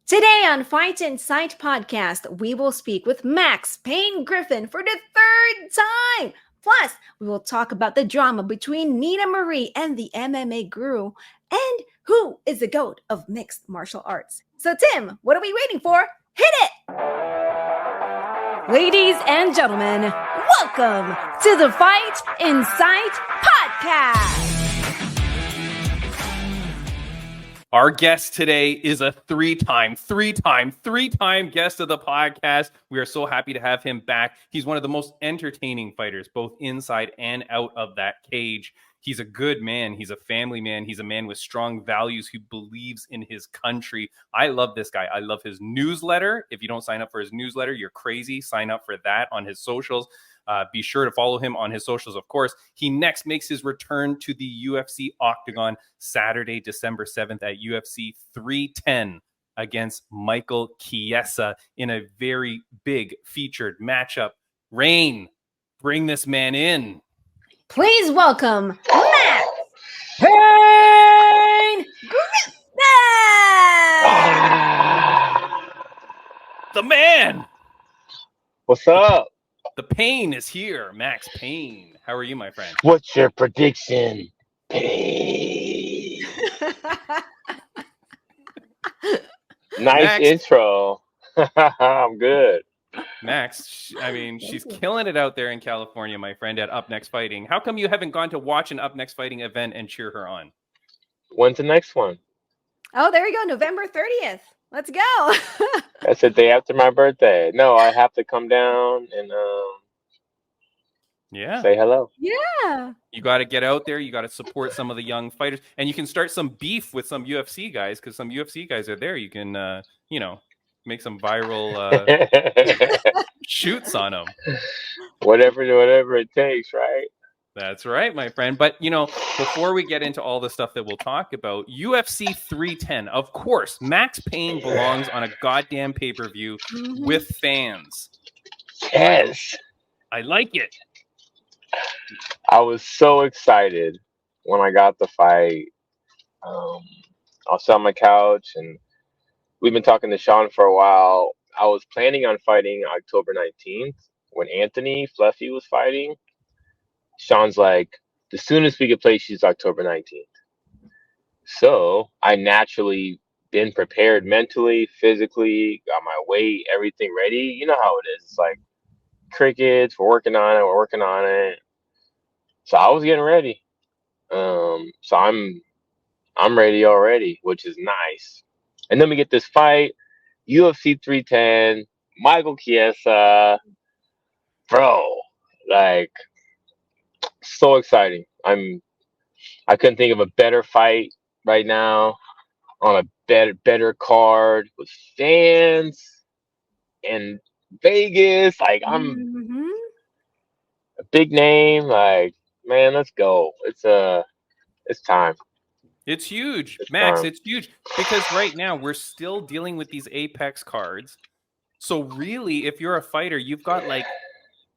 Today on Fight Insight podcast, we will speak with Max Payne Griffin for the third time. Plus, we will talk about the drama between Nina Marie and the MMA guru, and who is the GOAT of mixed martial arts. So, Tim, what are we waiting for? Hit it! Ladies and gentlemen, welcome to the Fight Insight podcast. Our guest today is a three-time guest of the podcast. We are so happy to have him back. He's one of the most entertaining fighters, both inside and out of that cage. He's a good man. He's a family man. He's a man with strong values who believes in his country. I love this guy. I love his newsletter. If you don't sign up for his newsletter, you're crazy. Sign up for that on his socials. Be sure to follow him on his socials, of course. He next makes his return to the UFC Octagon Saturday, December 7th at UFC 310 against Michael Chiesa in a very big featured matchup. Rain, bring this man in. Please welcome Max Payne Griffin! The man! What's up? The pain is here. Max Payne. How are you, my friend? What's your prediction? Pain. Nice Max. intro. I'm good. Max, I mean, she's killing it out there in California, my friend, at Up Next Fighting. How come you haven't gone to watch an Up Next Fighting event and cheer her on? When's the next one? Oh, there you go. November 30th. Let's go. That's the day after my birthday. No, I have to come down and say hello. Yeah. You got to get out there. You got to support some of the young fighters. And you can start some beef with some UFC guys because some UFC guys are there. You can, make some viral shoots on them. Whatever it takes, right? That's right, my friend. But, before we get into all the stuff that we'll talk about, UFC 310, of course, Max Payne belongs on a goddamn pay-per-view with fans. Yes. I like it. I was so excited when I got the fight. I was on my couch and we've been talking to Sean for a while. I was planning on fighting October 19th when Anthony Fluffy was fighting. Sean's like, the soonest we could play she's October 19th. So I naturally been prepared mentally, physically, got my weight, everything ready. You know how it is. It's like crickets, we're working on it. So I was getting ready. So I'm ready already, which is nice. And then we get this fight, UFC 310, Michael Chiesa. Bro, like, so exciting. I couldn't think of a better fight right now on a better card with fans and Vegas. Like, I'm a big name. Like, man, let's go. It's time. It's huge, Max. It's huge because right now we're still dealing with these Apex cards. So really, if you're a fighter, you've got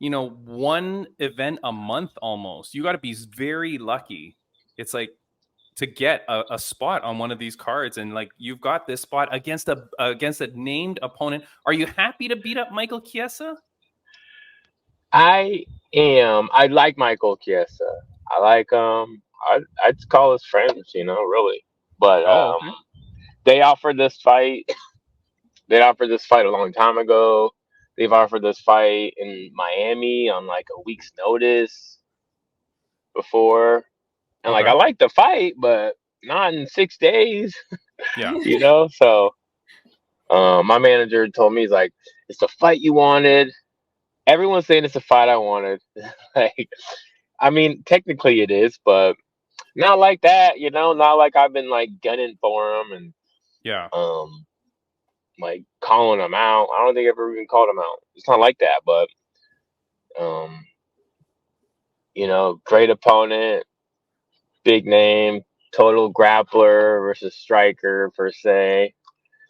one event a month almost. You got to be very lucky. It's like to get a spot on one of these cards, and like you've got this spot against a named opponent. Are you happy to beat up Michael Chiesa? I am. I like Michael Chiesa. I like I'd call us friends, really. But okay. they offered this fight. They offered this fight a long time ago. They've offered this fight in Miami on like a week's notice before. And like I like the fight, but not in 6 days. Yeah. So my manager told me, he's like, it's the fight you wanted. Everyone's saying it's the fight I wanted. Like, I mean, technically it is, but not like that, not like I've been like gunning for him and like calling him out. I don't think I've ever even called him out. It's not like that, but great opponent, big name, total grappler versus striker per se.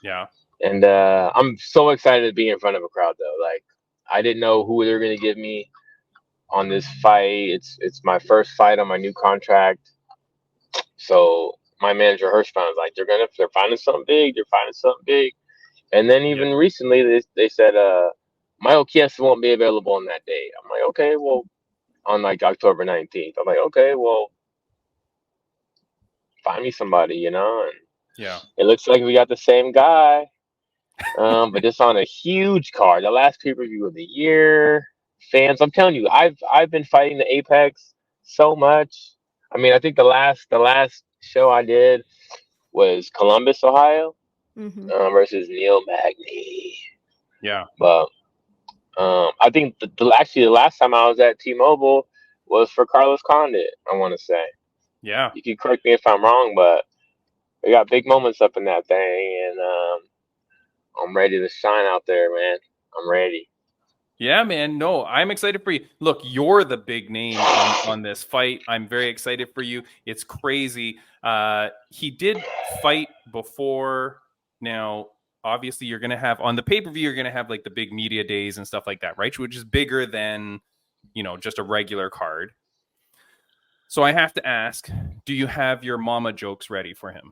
Yeah. And I'm so excited to be in front of a crowd though. Like, I didn't know who they were gonna give me on this fight. It's my first fight on my new contract. So my manager Hirschman was like, they're finding something big. And then even recently, they said Michael Chiesa won't be available on that day. I'm like, okay, well, on like October 19th. I'm like, okay, well, find me somebody, you know. And Yeah. it looks like we got the same guy, but just on a huge card. The last pay-per-view of the year. Fans, I'm telling you, I've been fighting the Apex so much. I mean, I think the last show I did was Columbus, Ohio, versus Neil Magny. Yeah. But I think actually the last time I was at T-Mobile was for Carlos Condit, I want to say. Yeah. You can correct me if I'm wrong, but we got big moments up in that thing, and I'm ready to shine out there, man. I'm ready. Yeah, man. No, I'm excited for you. Look, you're the big name on this fight. I'm very excited for you. It's crazy. He did fight before. Now, obviously, you're going to have on the pay-per-view, you're going to have like the big media days and stuff like that, right? Which is bigger than, just a regular card. So I have to ask, do you have your mama jokes ready for him?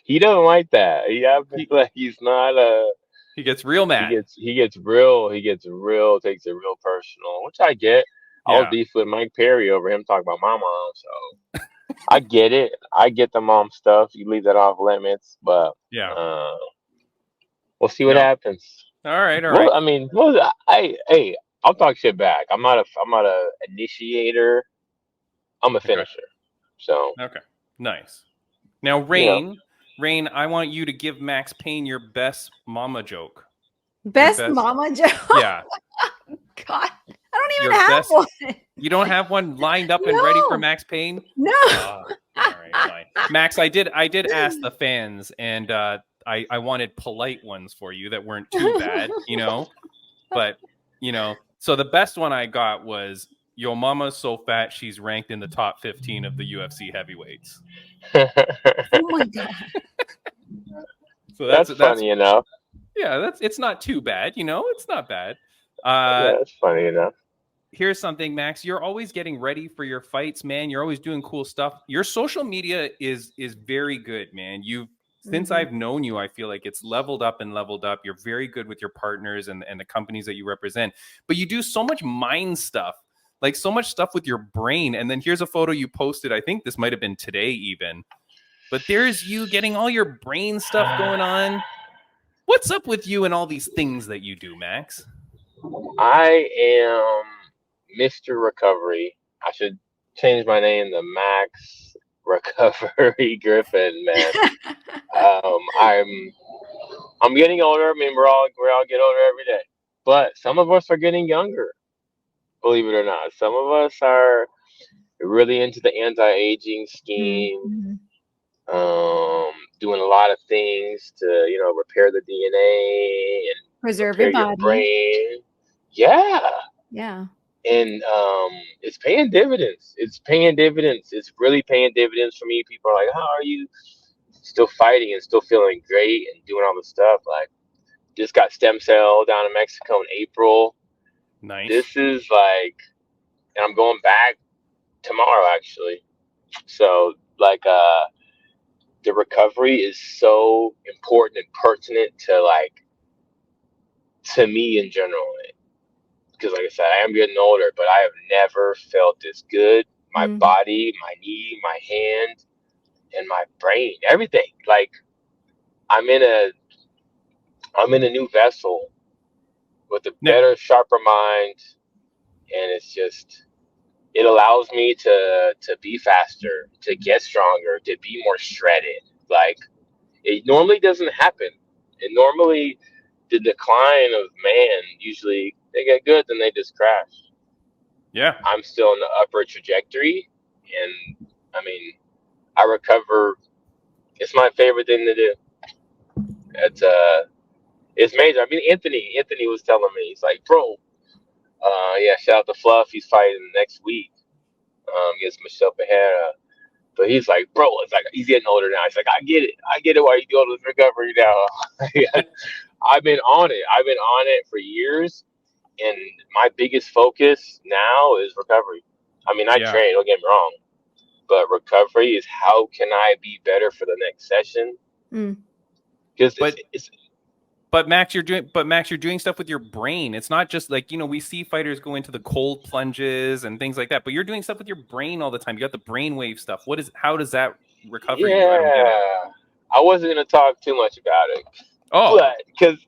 He doesn't like that. He's not He gets real mad. He gets real, takes it real personal, which I get. I was beef with Mike Perry over him talking about my mom, so I get it. I get the mom stuff. You leave that off limits, but we'll see what happens. All right. Well, I mean, I'll talk shit back. I'm not a initiator. I'm a finisher. So okay, nice. Now, Rain, I want you to give Max Payne your best mama joke. Best mama joke? Yeah. God, I don't even have one. You don't have one lined up and ready for Max Payne? No. All right, fine. Max, I did ask the fans, and I wanted polite ones for you that weren't too bad, But, so the best one I got was, "Yo mama's so fat she's ranked in the top 15 of the UFC heavyweights." Oh my God. So that's funny enough. Yeah, it's not too bad, it's not bad. That's funny enough. Here's something, Max. You're always getting ready for your fights, man. You're always doing cool stuff. Your social media is very good, man. Since I've known you, I feel like it's leveled up and leveled up. You're very good with your partners and the companies that you represent. But you do so much mind stuff, like so much stuff with your brain. And then here's a photo you posted. I think this might have been today even. But there's you getting all your brain stuff going on. What's up with you and all these things that you do, Max? I am Mr. Recovery. I should change my name to Max Recovery Griffin, man. I'm getting older. I mean, we all get older every day. But some of us are getting younger, believe it or not. Some of us are really into the anti-aging scheme. Doing a lot of things to, repair the DNA and preserve your body. Brain. Yeah. And it's paying dividends. It's really paying dividends for me. People are like, how are you still fighting and still feeling great and doing all this stuff? Like, just got stem cell down in Mexico in April. Nice. This is like, and I'm going back tomorrow actually. So like the recovery is so important and pertinent to me in general. Because like I said, I am getting older, but I have never felt this good. My body, my knee, my hand, and my brain, everything. Like I'm in a new vessel with a better, sharper mind, and it allows me to be faster, to get stronger, to be more shredded. Like it normally doesn't happen. And normally the decline of man, usually they get good, then they just crash. Yeah. I'm still in the upward trajectory, and I mean, I recover. It's my favorite thing to do. It's major. I mean, Anthony was telling me, he's like, bro, shout out to Fluff. He's fighting next week against Michelle Pereira. But he's like, bro, it's like he's getting older now. He's like, I get it. Why you doing this recovery now? I've been on it for years, and my biggest focus now is recovery. I mean, I train, don't get me wrong, but recovery is how can I be better for the next session? because But Max, you're doing stuff with your brain. It's not just like, we see fighters go into the cold plunges and things like that, but you're doing stuff with your brain all the time. You got the brainwave stuff. How does that recover you? I don't get it. I wasn't gonna talk too much about it. Oh, but because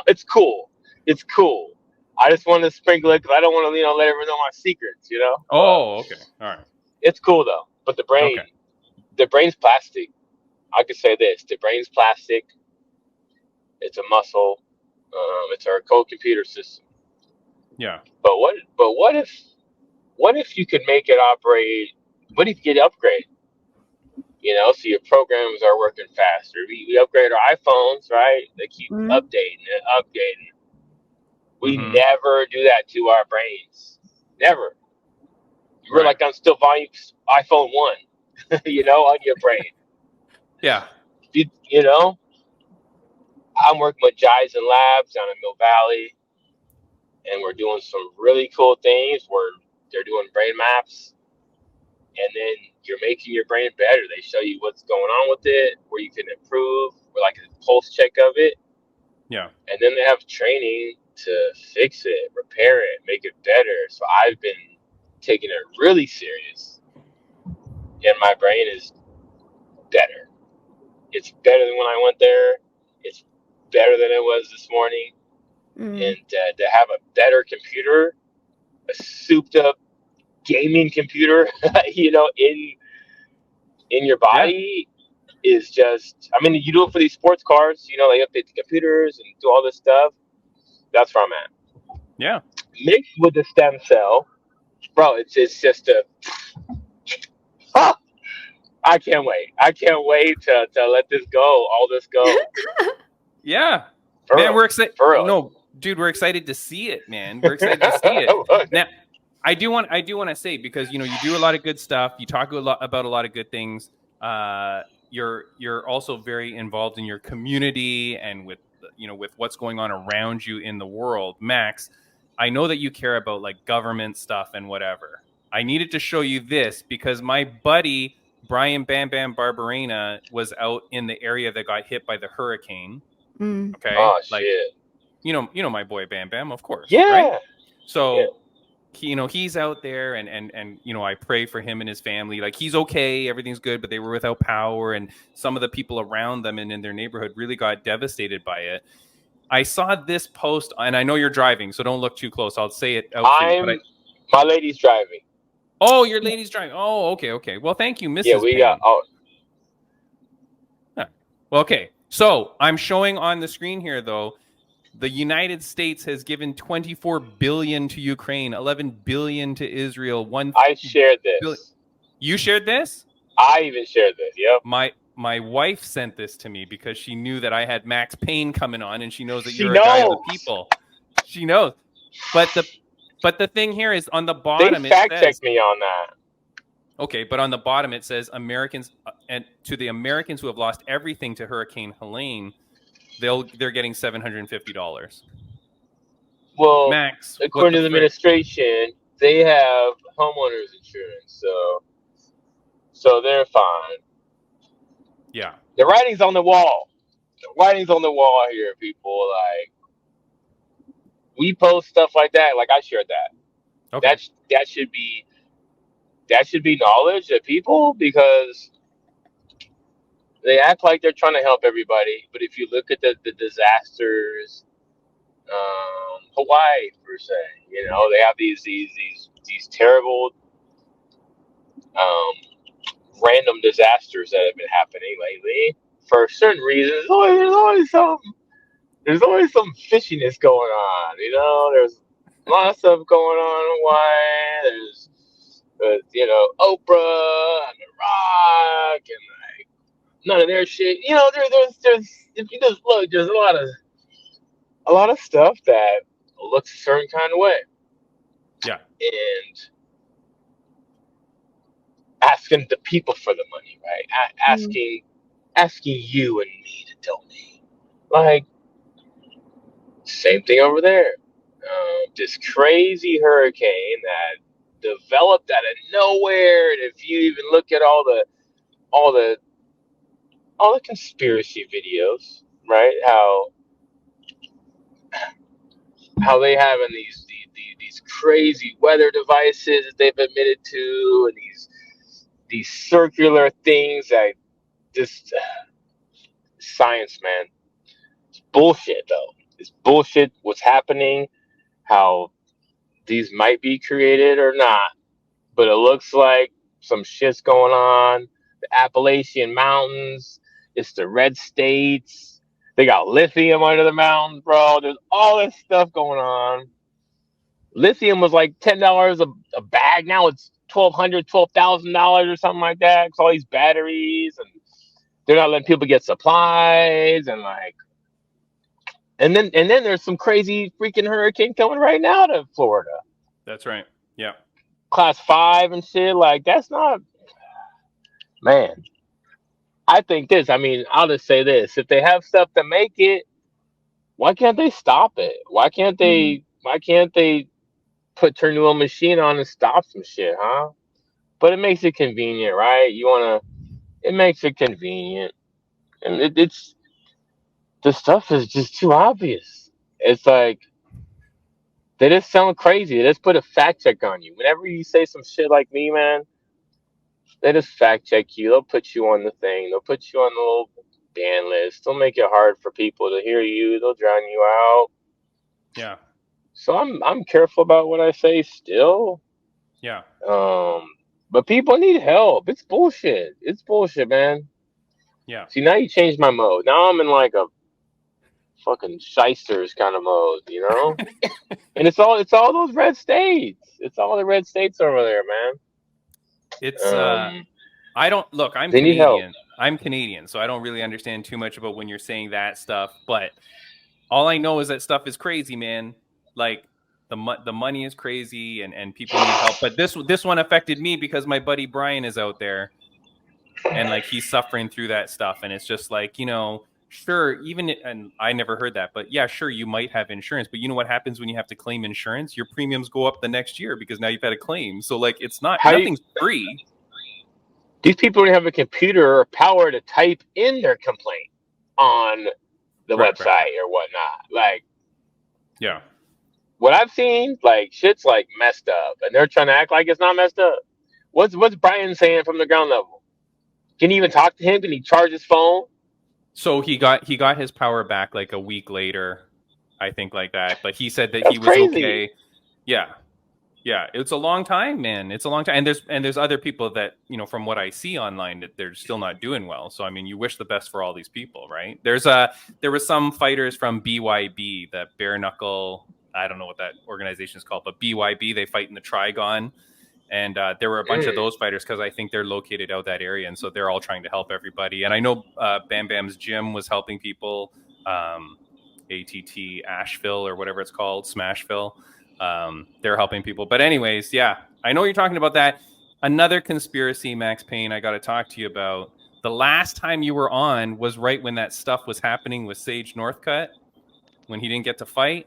it's cool. It's cool. I just wanted to sprinkle it because I don't want to, let everyone know my secrets. Oh, okay, all right. It's cool though. But the brain's plastic. I could say this: the brain's plastic. It's a muscle. It's our cold computer system. Yeah. But what if you could make it operate? What if you get upgrade? So your programs are working faster. We upgrade our iPhones, right? They keep updating and updating. We never do that to our brains. Never. We're like, I'm still volume iPhone 1, on your brain. Yeah. I'm working with Jizen Labs down in Mill Valley, and we're doing some really cool things where they're doing brain maps, and then you're making your brain better. They show you what's going on with it, where you can improve, or like a pulse check of it. Yeah. And then they have training to fix it, repair it, make it better. So I've been taking it really serious, and my brain is better. It's better than when I went there. It's better than it was this morning. And to have a better computer, a souped up gaming computer, in your body is just, you do it for these sports cars, they update the computers and do all this stuff. That's where I'm at. Yeah. Mixed with the stem cell, bro, it's just I can't wait. I can't wait to let this go, all this go. Yeah. For man, real. we're excited. For real. No, dude, we're excited to see it, man. We're excited to see it. Now, I do want to say, because you do a lot of good stuff. You talk about a lot of good things. You're also very involved in your community and with what's going on around you in the world. Max, I know that you care about like government stuff and whatever. I needed to show you this because my buddy Brian Bam Bam Barberena was out in the area that got hit by the hurricane. Okay. Oh, shit. You know my boy Bam Bam, of course. Yeah. Right? So he's out there and I pray for him and his family. Like, he's okay, everything's good, but they were without power, and some of the people around them and in their neighborhood really got devastated by it. I saw this post, and I know you're driving, so don't look too close. I'll say it out for you. My lady's driving. Oh, your lady's driving. Oh, okay. Well, thank you, Mrs. Yeah, we got. Well, okay. So I'm showing on the screen here, though, the United States has given $24 billion to Ukraine, $11 billion to Israel. I shared this. You shared this? I even shared this. Yep. My wife sent this to me because she knew that I had Max Payne coming on, and she knows that you're a guy of the people. She knows. But the thing here is on the bottom. They fact-checked me on that. Okay, but on the bottom it says Americans and to the Americans who have lost everything to Hurricane Helene, they're getting $750. Well, Max, according to the administration, they have homeowners insurance, so they're fine. Yeah, the writing's on the wall. The writing's on the wall here, people. Like, we post stuff like that. Like, I shared that. okay. That should be knowledge of people, because they act like they're trying to help everybody. But if you look at the disasters, Hawaii per se, they have these terrible random disasters that have been happening lately for certain reasons. There's always some fishiness going on. There's a lot of stuff going on in Hawaii. There's Oprah and The Rock and like none of their shit. There's if you just look, there's a lot of stuff that looks a certain kind of way. Yeah. And asking the people for the money, right? Asking you and me to donate. Like, same thing over there. This crazy hurricane that developed out of nowhere. And if you even look at all the conspiracy videos, right? How they having these crazy weather devices that they've admitted to, and these circular things that just science, man. It's bullshit though. It's bullshit what's happening, how these might be created or not, but it looks like some shit's going on. The Appalachian Mountains, it's the red states. They got lithium under the mountains, bro. There's all this stuff going on. Lithium was like $10 a bag. Now it's $1,200, $12,000 or something like that. It's all these batteries, and they're not letting people get supplies, and like, and then there's some crazy freaking hurricane coming right now to Florida. That's right. Yeah. Class 5 and shit. Like, that's not, man. I think this. I mean, I'll just say this: if they have stuff to make it, why can't they stop it? Why can't they? Why can't they turn a machine on and stop some shit, huh? But it makes it convenient, right? It makes it convenient, and it's the stuff is just too obvious. It's like they just sound crazy. They just put a fact check on you. Whenever you say some shit like me, man, they just fact check you. They'll put you on the thing. They'll put you on the little ban list. They'll make it hard for people to hear you. They'll drown you out. Yeah. So I'm careful about what I say still. Yeah. But people need help. It's bullshit. It's bullshit, man. Yeah. See, now you changed my mode. Now I'm in like a fucking shysters kind of mode, you know? And it's all those red states. It's all the red states over there, man. It's I don't look, I'm they need help. Canadian. I'm Canadian, so I don't really understand too much about when you're saying that stuff, but all I know is that stuff is crazy, man. Like the money is crazy, and people need help. But this one affected me because my buddy Brian is out there, and like he's suffering through that stuff, and it's just like, you know, sure, and I never heard that, but yeah, sure, you might have insurance, but you know what happens when you have to claim insurance? Your premiums go up the next year because now you've had a claim. So like, it's nothing's free. These people don't have a computer or power to type in their complaint on the website or whatnot. Like, yeah, what I've seen, like, shit's like messed up, and they're trying to act like it's not messed up. What's Brian saying from the ground level? Can you even talk to him? Can he charge his phone? So he got his power back like a week later, I think, like that. But he said that That's he was crazy. okay. Yeah, it's a long time, man. It's a long time, and there's other people that, you know, from what I see online, that they're still not doing well. So I mean, you wish the best for all these people, right? There were some fighters from BYB, the bare knuckle. I don't know what that organization is called, but BYB, they fight in the Trigon. And there were a bunch of those fighters because I think they're located out that area. And so they're all trying to help everybody. And I know Bam Bam's gym was helping people, ATT Asheville or whatever it's called, Smashville. They're helping people. But anyways, yeah, I know you're talking about that. Another conspiracy, Max Payne, I got to talk to you about. The last time you were on was right when that stuff was happening with Sage Northcutt, when he didn't get to fight.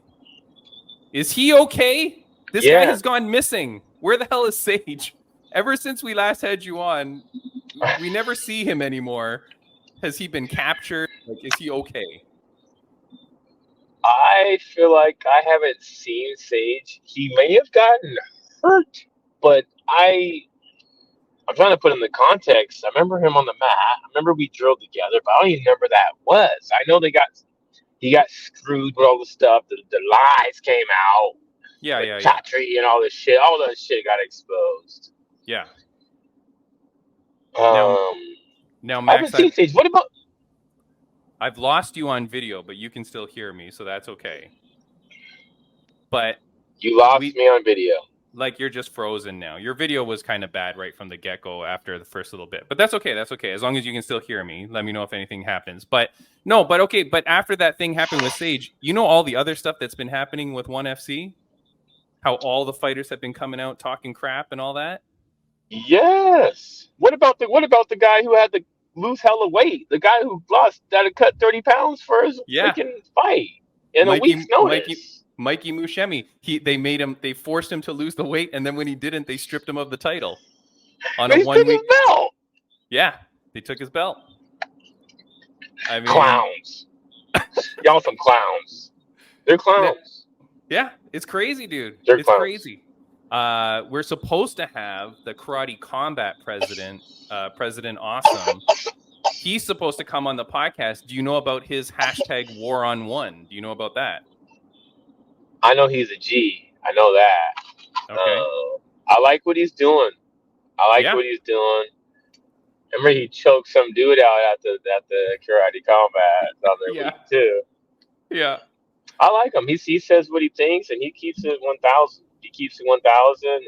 Is he okay? This guy has gone missing. Where the hell is Sage? Ever since we last had you on, we never see him anymore. Has he been captured? Like, is he okay? I feel like I haven't seen Sage. He may have gotten hurt, but I'm trying to put in the context. I remember him on the mat. I remember we drilled together, but I don't even remember that was. I know he got screwed with all the stuff. The lies came out. Yeah. Chatri and all this shit. All that shit got exposed. Yeah. Now Max, I haven't seen Sage. What about? I've lost you on video, but you can still hear me, so that's okay. But you lost me on video. Like, you're just frozen now. Your video was kind of bad right from the get-go after the first little bit. But that's okay. That's okay. As long as you can still hear me, let me know if anything happens. But okay. But after that thing happened with Sage, you know all the other stuff that's been happening with ONE FC? How all the fighters have been coming out talking crap and all that? Yes. What about the guy who had to lose hella weight? The guy who had to cut 30 pounds for his freaking fight in a week's notice. Mikey Mushemi. They forced him to lose the weight, and then when he didn't, they stripped him of the title. They took his belt. Yeah, they took his belt. I mean, clowns. Y'all some clowns. They're clowns. Yeah, it's crazy, dude. They're It's clowns. crazy. We're supposed to have the Karate Combat president, President Awesome. He's supposed to come on the podcast. Do you know about his hashtag War on One? Do you know about that? I know he's a G. I know that. Okay. I like what he's doing. What he's doing. Remember, he choked some dude out at the Karate Combat the other week too. Yeah. I like him. He says what he thinks, and he keeps it 1,000. He keeps it 1,000, and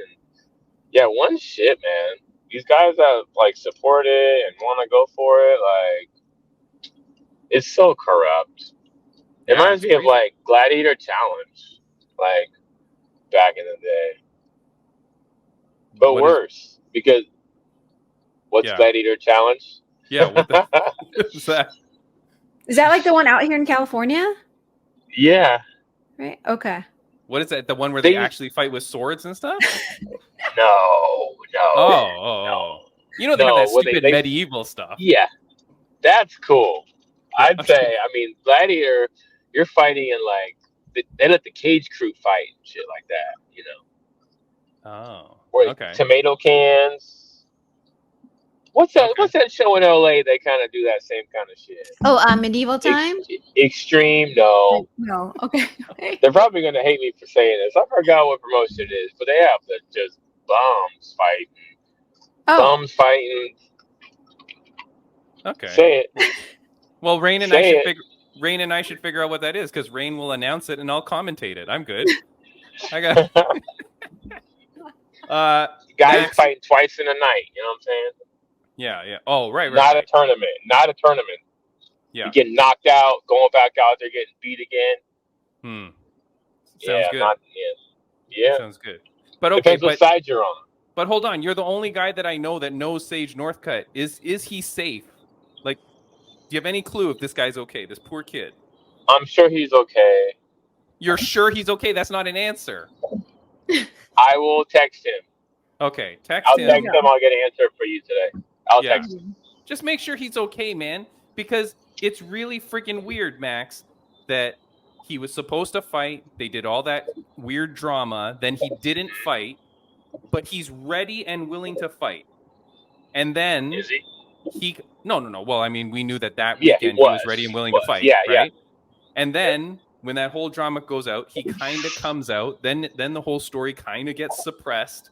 yeah, one shit, man. These guys that like support it and want to go for it, like, it's so corrupt. It reminds me of like Gladiator Challenge, like back in the day, but worse because what's Gladiator Challenge? Yeah, what the is that? Is that like the one out here in California? Yeah. Right. Okay. What is that? The one where they actually fight with swords and stuff? No. Oh. You know they have that stupid medieval stuff. Yeah, that's cool. I'd say. I mean, Gladiator, you're fighting in like they let the cage crew fight and shit like that. You know. Oh. Okay. Tomato cans. What's that? What's that show in LA? They kind of do that same kind of shit. Oh, Medieval Time? Extreme? No. No. Okay. They're probably gonna hate me for saying this. I forgot what promotion it is, but they have just bums fighting. Bums fighting. Okay. Say it. Well, Rain and I should figure out what that is because Rain will announce it and I'll commentate it. I'm good. I got. Guys fighting twice in a night. You know what I'm saying? Yeah. Oh, right. Not a tournament. Yeah. You get knocked out, going back out there, getting beat again. Sounds good. Yeah. Sounds good. But okay, depends what side you're on. But hold on, you're the only guy that I know that knows Sage Northcutt. Is he safe? Like, do you have any clue if this guy's okay? This poor kid. I'm sure he's okay. You're sure he's okay? That's not an answer. I will text him. Okay, I'll him. text him. I'll get an answer for you today. I'll text him. Just make sure he's okay, man. Because it's really freaking weird, Max, that he was supposed to fight. They did all that weird drama. Then he didn't fight, but he's ready and willing to fight. And then is he? No. Well, I mean, we knew that weekend he was ready and willing to fight. Yeah, right? And then when that whole drama goes out, he kind of comes out. Then the whole story kind of gets suppressed.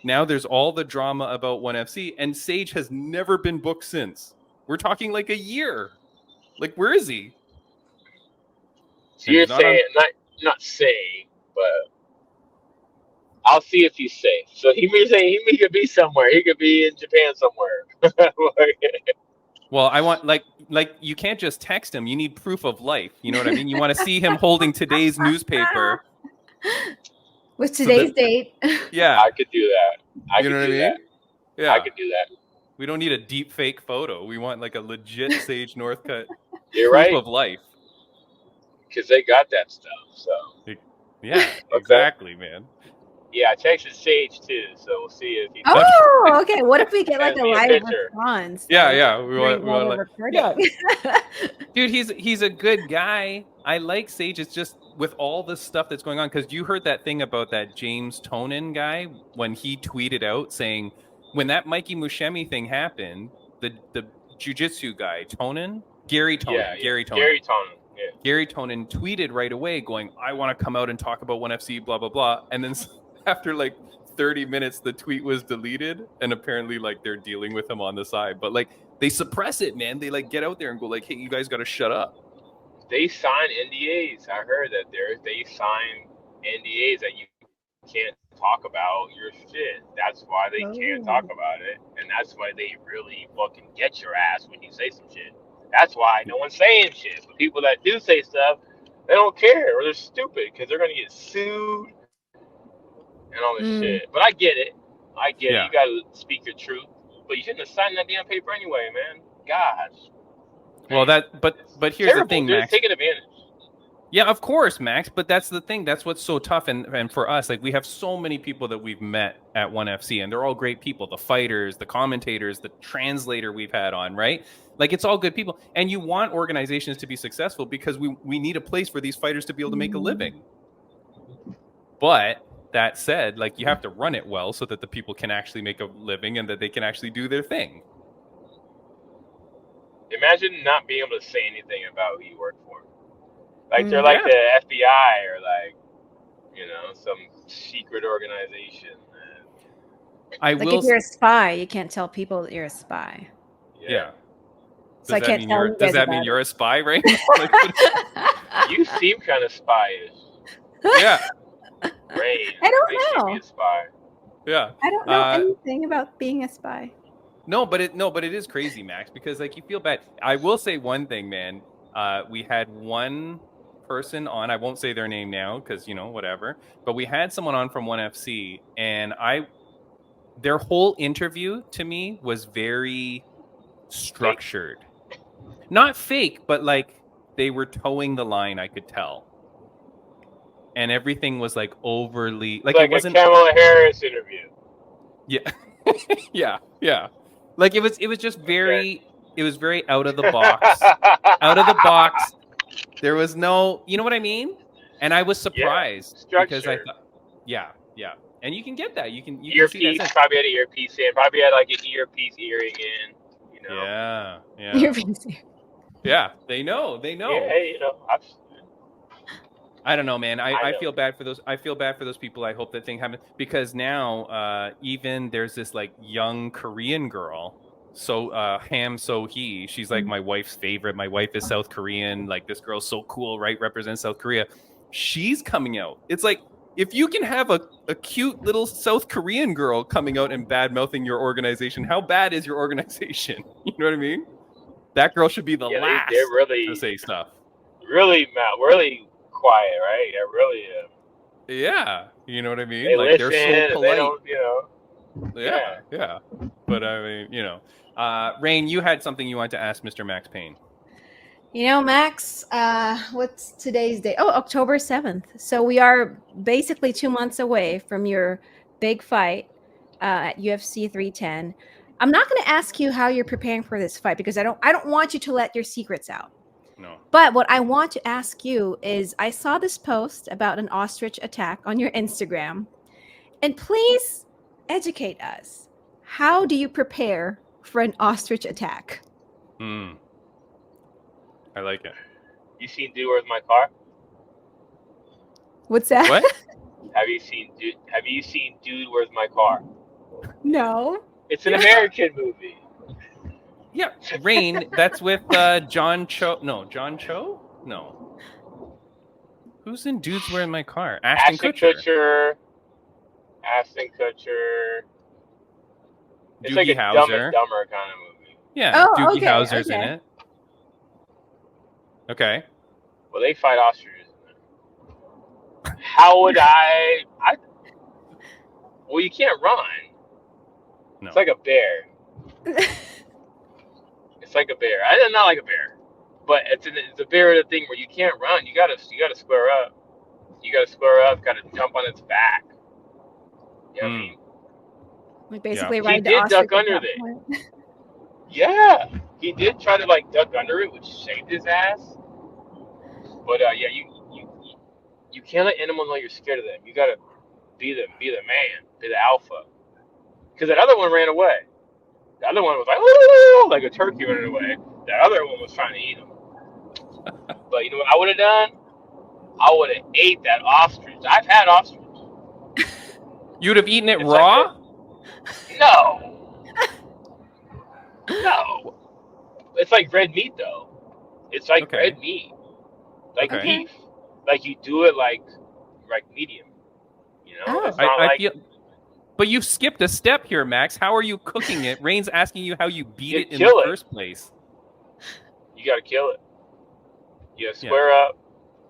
Now there's all the drama about ONE FC, and Sage has never been booked since. We're talking like a year. Like, where is he? So you're saying, not saying, but I'll see if he's safe. So he could be somewhere. He could be in Japan somewhere. Well, I want like you can't just text him. You need proof of life. You know what I mean? You want to see him holding today's newspaper. With today's date. Yeah. I could do that. You know what I mean? That. Yeah. I could do that. We don't need a deep fake photo. We want like a legit Sage Northcutt proof of life. Because they got that stuff. So. Yeah, exactly, man. Yeah, I texted Sage too, so we'll see if he. Oh, okay. What if we get like a live response? Yeah. We want like, dude, he's a good guy. I like Sage. It's just with all this stuff that's going on, because you heard that thing about that James Tonin guy when he tweeted out saying when that Mikey Mushemi thing happened, the jiu-jitsu guy Gary Tonin. Gary Tonin tweeted right away going, I want to come out and talk about ONE FC, blah, blah, blah. And then after like 30 minutes, the tweet was deleted. And apparently like they're dealing with him on the side. But like they suppress it, man. They like get out there and go like, hey, you guys got to shut up. They sign NDAs. I heard that they sign NDAs that you can't talk about your shit. That's why they can't talk about it. And that's why they really fucking get your ass when you say some shit. That's why no one's saying shit. But people that do say stuff, they don't care or they're stupid because they're going to get sued and all this shit. But I get it. You got to speak your truth. But you shouldn't have signed that damn paper anyway, man. Gosh. Well, but here's terrible, the thing, dude. Max. Taking advantage. Yeah, of course, Max. But that's the thing. That's what's so tough. And for us, like we have so many people that we've met at ONE FC, and they're all great people. The fighters, the commentators, the translator we've had on, right? Like it's all good people. And you want organizations to be successful because we need a place for these fighters to be able to make a living. But that said, like you have to run it well so that the people can actually make a living and that they can actually do their thing. Imagine not being able to say anything about who you work for. Like they're like the FBI or like, you know, some secret organization. Like if you're a spy, you can't tell people that you're a spy. Yeah. So I can't tell you guys does that about mean it. you're a spy, right? You seem kind of spyish. Yeah. Ray, I don't know. Be a spy. Yeah. I don't know anything about being a spy. No, but it is crazy, Max, because like you feel bad. I will say one thing, man. We had one person on. I won't say their name now because whatever. But we had someone on from ONE FC, and their whole interview to me was very structured, not fake, but like they were towing the line. I could tell, and everything was like overly like it wasn't a Kamala Harris interview. Yeah, yeah. Like it was just very. It was very out of the box. Out of the box. There was no, you know what I mean? And I was surprised because I thought, yeah. And you can get that. You can earpiece. See that probably had an earpiece in. Probably had like an earpiece earring in. You know. Yeah. Earpiece. Yeah. They know. Yeah, I don't know, man. I feel bad for those. I feel bad for those people. I hope that thing happens because now, even there's this like young Korean girl. So Ham So-hee, she's like my wife's favorite. My wife is South Korean. Like this girl's so cool, right? Represents South Korea. She's coming out. It's like if you can have a cute little South Korean girl coming out and bad mouthing your organization, how bad is your organization? You know what I mean? That girl should be the last they're really, to say stuff. Really quiet, right? Yeah, you know what I mean? They like listen, they're so polite. They don't, Yeah. But I mean, Rain, you had something you wanted to ask Mr. Max Payne. Max, what's today's date? Oh, October 7th. So we are basically 2 months away from your big fight at UFC 310. I'm not going to ask you how you're preparing for this fight because I don't want you to let your secrets out. No. But what I want to ask you is I saw this post about an ostrich attack on your Instagram. And please educate us. How do you prepare for an ostrich attack? I like it. You seen Dude, Where's My Car? What's that? What? Have you seen Dude, Where's My Car? No. It's an American movie. Yeah, Rain. That's with John Cho. No, John Cho. No. Who's in Dudes Where in My Car? Ashton Kutcher. Ashton Kutcher. It's Doogie like a Howser. Dumb and Dumber kind of movie. Yeah, Oh, Doogie okay, Howser's in okay. it. Okay. Well, they fight ostriches in it. How would I? Well, you can't run. No. It's like a bear. It's like a bear. I not like a bear, but it's a bear thing where you can't run. You gotta square up. You gotta square up. Gotta jump on its back. You know what I mean? Like basically, He did duck under it. Yeah, he did try to like duck under it, which saved his ass. But you can't let animals know you're scared of them. You gotta be the man, be the alpha. Because that other one ran away. The other one was like, "Ooh," like a turkey running away. That other one was trying to eat him. But you know what I would have done? I would have ate that ostrich. I've had ostrich. You'd have eaten it raw? No. It's like red meat, though. It's like red meat. Like beef. Like you do it like medium. You know? It's not I feel... But you skipped a step here, Max. How are you cooking it? Rain's asking you how you beat it in the first place. You got to kill it. You got to square up,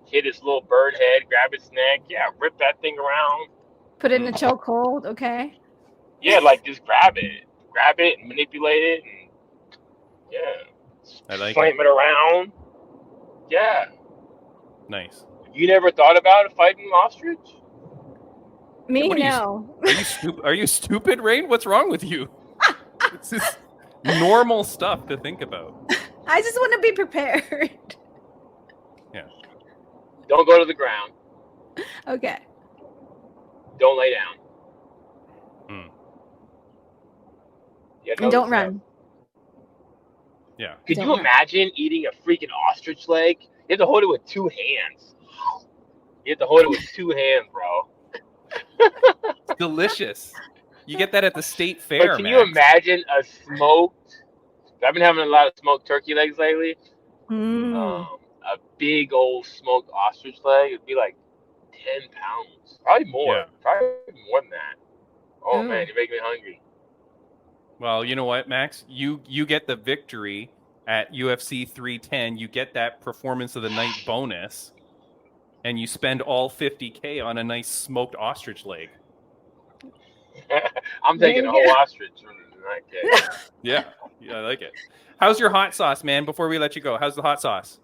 hit its little bird head, grab its neck, rip that thing around. Put it in a chokehold, okay? Yeah, like just grab it and manipulate it, and I like slam it around. Yeah. Nice. You never thought about fighting an ostrich? Me, What are you- no. Are you stupid? Are you stupid, Rain? What's wrong with you? This is normal stuff to think about. I just want to be prepared. Don't go to the ground. Okay. Don't lay down. Mm. Yeah, And don't run. Yeah. Could Don't you run. imagine eating a freaking ostrich leg? You have to hold it with 2 hands. You have to hold it with 2 hands, bro. Delicious. You get that at the state But fair, can Max. you imagine a smoked? I've been having a lot of smoked turkey legs lately. Mm. A big old smoked ostrich leg. It'd be like 10 pounds, probably more. Yeah. Probably more than that. Oh Ooh. man, you're making me hungry. Well, you know what, Max? You get the victory at UFC 310. You get that performance of the night bonus, and you spend all $50K on a nice smoked ostrich leg. I'm There taking you a whole go. ostrich from that case. Yeah, I like it. How's your hot sauce, man? Before we let you go, how's the hot sauce?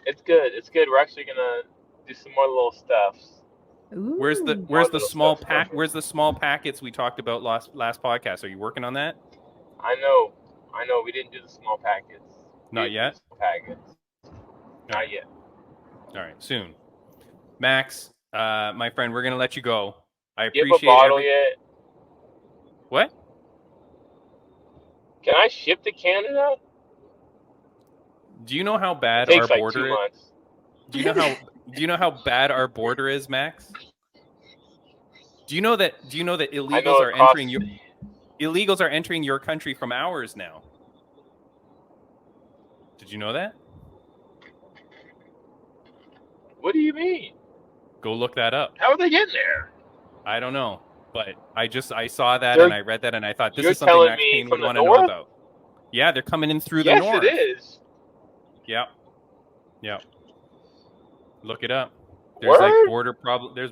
It's good. It's good. We're actually gonna do some more little stuffs. Where's the Ooh. where's the little small stuff pack? coming. Where's the small packets we talked about last podcast? Are you working on that? I know. We didn't do the small packets. Not yet. Packets. Not right. yet. All right, soon. Max, my friend, we're gonna let you go. I Do you have a appreciate bottle yet? What? Can I ship to Canada? Do you know how It bad takes our like border 2 is? months. Do you know how bad our border is, Max? Do you know that I illegals know are it costs. entering your country from ours now? Did you know that? What do you mean? Go look that up. How are they getting there? I don't know, but I saw that They're- and I read that and I thought this You're is something telling Max me Payne from would the want to know north? about. Yeah, they're coming in through the Yes, north. it is. Yeah. Look it up. There's Word? like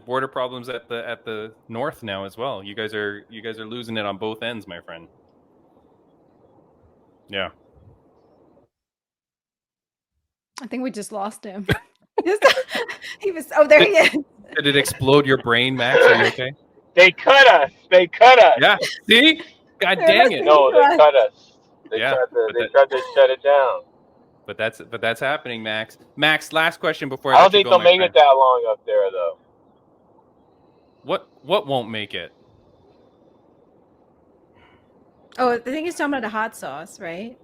border problems at the north now as well. You guys are losing it on both ends, my friend. Yeah. I think we just lost him. He was. Oh, there he is. Did it explode your brain, Max? Are you okay? They cut us. Yeah. See? God They're dang it. listening. No, they cut us. They Yeah, tried to shut it down. But that's happening, Max. Max, last question before I I don't let you think go, they'll my make friend. it that long up there, though. What won't make it? Oh, I think he's talking about the hot sauce, right?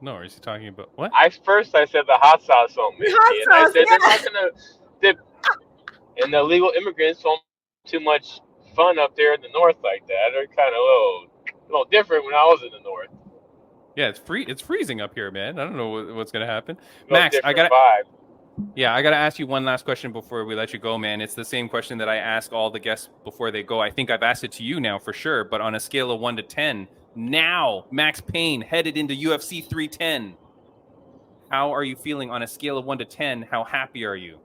No, is he talking about what? I said the hot sauce won't make Hot it. And I sauce, said yeah. they're not gonna. And the illegal immigrants don't have too much fun up there in the north like that. They're kind of a little different when I was in the north. Yeah, it's freezing up here, man. I don't know what's gonna happen. No Max, I different gotta vibe. ask you one last question before we let you go, man. It's the same question that I ask all the guests before they go. I think I've asked it to you now for sure, but on a scale of 1 to 10, now Max Payne headed into UFC 310. How are you feeling on a scale of 1 to 10? How happy are you?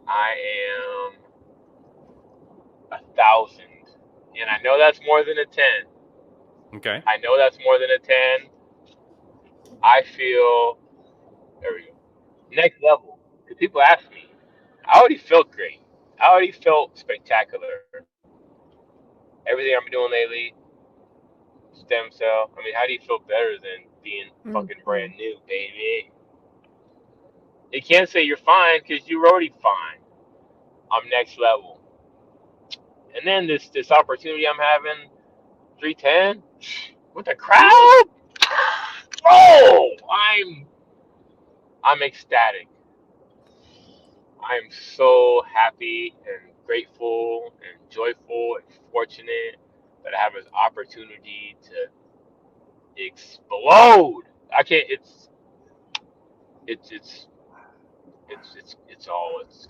I am 1,000, and I know that's more than a 10. Okay. I know that's more than a 10. I feel, there we go, next level. Because people ask me, I already felt great. I already felt spectacular. Everything I've been doing lately, stem cell. I mean, how do you feel better than being fucking brand new, baby? You can't say you're fine because you're already fine. I'm next level. And then this opportunity I'm having, 310, with the crowd, bro, I'm ecstatic. I'm so happy and grateful and joyful and fortunate that I have this opportunity to explode. I can't. It's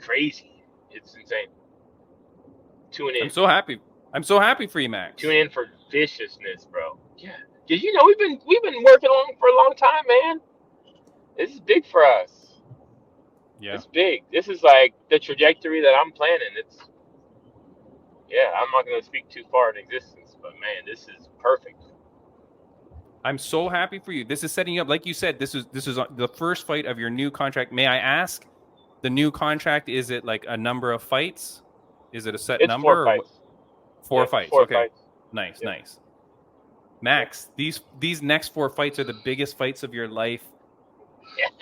crazy. It's insane. Tune in. I'm so happy for you, Max. Tune in for viciousness, bro. Yeah. Cause we've been working on for a long time, man. This is big for us. Yeah. It's big. This is like the trajectory that I'm planning. I'm not gonna speak too far in existence, but man, this is perfect. I'm so happy for you. This is setting you up. Like you said, this is the first fight of your new contract. May I ask, the new contract, is it like a number of fights? Is it a set It's number? 4 fights. Four fights. 4 Okay. fights. Nice, Yeah. nice. Max, these next 4 fights are the biggest fights of your life.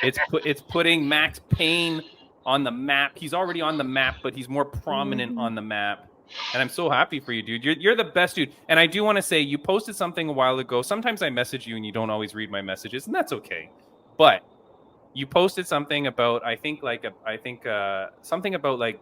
It's putting Max Payne on the map. He's already on the map, but he's more prominent on the map. And I'm so happy for you, dude. You're the best dude. And I do want to say, you posted something a while ago. Sometimes I message you and you don't always read my messages, and that's okay. But you posted something about something about like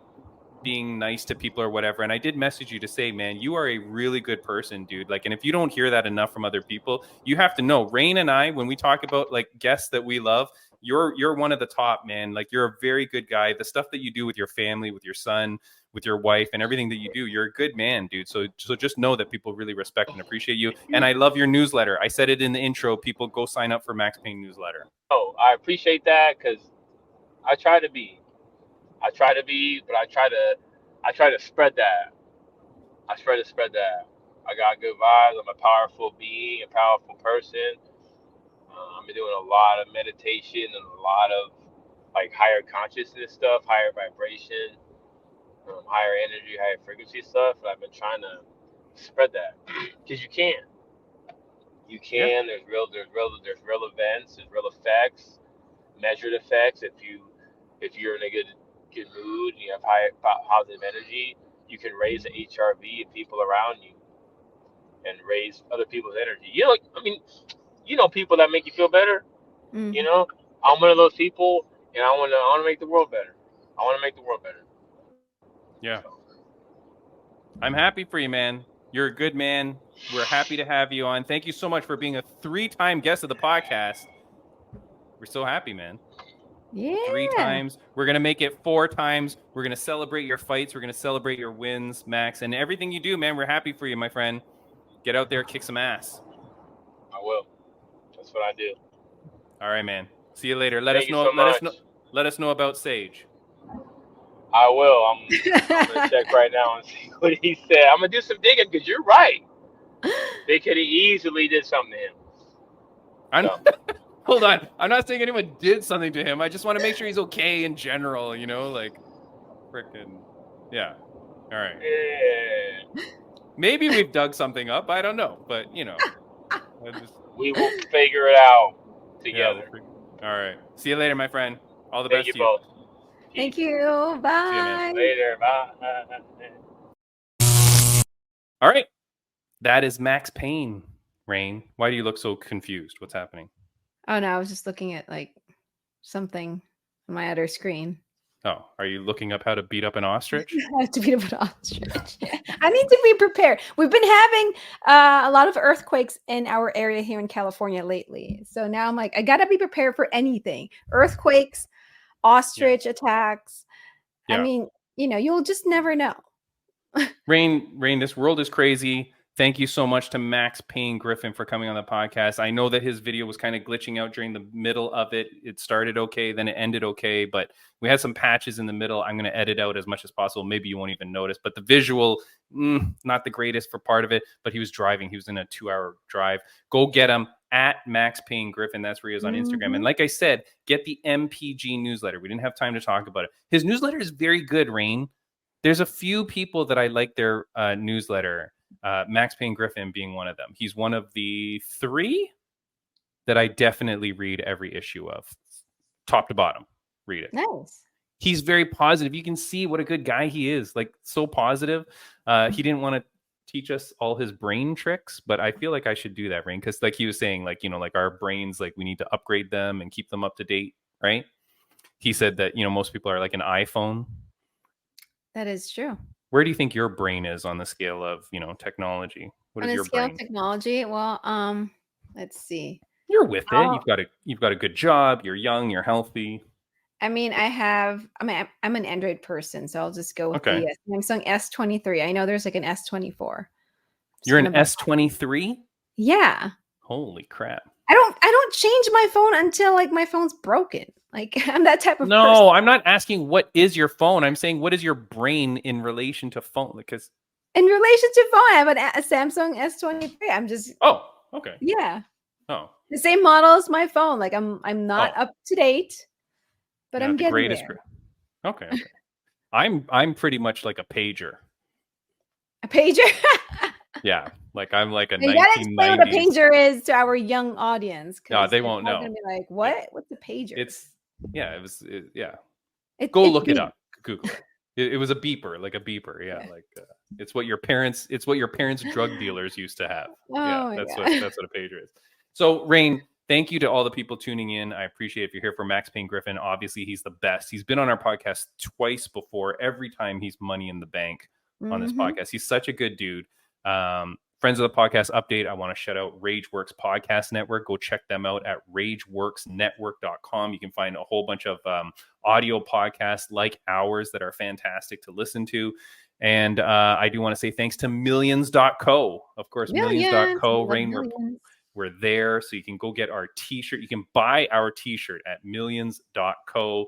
being nice to people or whatever. And I did message you to say, man, you are a really good person, dude. Like, and if you don't hear that enough from other people, you have to know. Rain and I, when we talk about like guests that we love, you're one of the top, man. Like, you're a very good guy. The stuff that you do with your family, with your son, with your wife, and everything that you do, you're a good man, dude. So just know that people really respect and appreciate you. And I love your newsletter. I said it in the intro. People, go sign up for Max Payne newsletter. Oh, I appreciate that, because I try to be, but I try to spread that. I try to spread that. I got good vibes. I'm a powerful being, a powerful person. I've been doing a lot of meditation and a lot of like higher consciousness stuff, higher vibration, higher energy, higher frequency stuff. And I've been trying to spread that, because you can. You can. Yeah. There's real events. There's real effects, measured effects. If you're in a good mood and you have high positive energy, you can raise the HRV of people around you and raise other people's energy. You know, I mean, you know, people that make you feel better. Mm-hmm. You know, I'm one of those people, and I want to make the world better. I want to make the world better. Yeah. I'm happy for you, man. You're a good man. We're happy to have you on. Thank you so much for being a 3-time guest of the podcast. We're so happy, man. Yeah. 3 times. We're going to make it 4 times. We're going to celebrate your fights. We're going to celebrate your wins, Max, and everything you do, man. We're happy for you, my friend. Get out there, kick some ass. I will. That's what I do. All right, man. See you later. Let us know about Sage. I will. I'm going to check right now and see what he said. I'm going to do some digging, because you're right. They could have easily did something to him. Hold on. I'm not saying anyone did something to him. I just want to make sure he's okay in general, you know, like freaking. Yeah. All right. Yeah. Maybe we've dug something up. I don't know. But, you know. We will figure it out together. Yeah, all right. See you later, my friend. All the best to you. Both. Thank you. Bye. See you, man. Later. Bye. All right. That is Max Payne. Rain, why do you look so confused? What's happening? Oh, no. I was just looking at like something on my other screen. Oh, are you looking up how to beat up an ostrich? I have to beat up an ostrich. I need to be prepared. We've been having a lot of earthquakes in our area here in California lately. So now I'm like, I got to be prepared for anything. Earthquakes, ostrich attacks. Yeah. I mean, you know, you'll just never know. Rain, this world is crazy. Thank you so much to Max Payne Griffin for coming on the podcast. I know that his video was kind of glitching out during the middle of it. It started okay, then it ended okay, but we had some patches in the middle. I'm going to edit out as much as possible. Maybe you won't even notice, but the visual, not the greatest for part of it, but he was driving. He was in a 2-hour drive. Go get him at Max Payne Griffin. That's where he is on Instagram. And like I said, get the MPG newsletter. We didn't have time to talk about it. His newsletter is very good, Rain. There's a few people that I like their newsletter. Max Payne Griffin being one of them. He's one of the 3 that I definitely read every issue of, top to bottom. Read it. Nice. He's very positive. You can see what a good guy he is. Like, so positive. He didn't want to teach us all his brain tricks, but I feel like I should do that, Rain, because like he was saying, like, you know, like our brains, like we need to upgrade them and keep them up to date, right? He said that, you know, most people are like an iPhone. That is true. Where do you think your brain is on the scale of, you know, technology? What is your brain? Technology? Well, let's see. You're with it. You've got a good job. You're young. You're healthy. I mean, I'm an Android person, so I'll just go with the Samsung S23. I know there's like an S24. You're an S23? Yeah. Holy crap. I don't change my phone until like my phone's broken. Like, I'm that type of person. No, I'm not asking what is your phone. I'm saying what is your brain in relation to phone? Because in relation to phone, I have a Samsung S23. I'm just. Oh, okay. Yeah. Oh, The same model as my phone. Like I'm not up to date, but I'm not the getting greatest. there. Okay. I'm pretty much like a pager. A pager. Yeah, like I'm like a You gotta explain what a 1990s. pager is to our young audience, No, because they they're won't probably know. gonna be like, Yeah. "What? What's a pager?" Yeah. It, Go it look it beeps. up. Google it. It was a beeper, like a beeper. Yeah, Yeah. like it's what your parents' drug dealers used to have. Yeah, Oh my that's god. what a pager is. So, Rain, thank you to all the people tuning in. I appreciate if you're here for Max Payne Griffin. Obviously, he's the best. He's been on our podcast twice before. Every time he's money in the bank on this Mhm. podcast. He's such a good dude. Friends of the podcast update, I want to shout out Rageworks Podcast Network. Go check them out at rageworksnetwork.com. You can find a whole bunch of audio podcasts like ours that are fantastic to listen to. And I do want to say thanks to millions.co. Of course, Millions. We millions.co. love Rain, millions. we're there. So you can go get our t-shirt. You can buy our t-shirt at millions.co.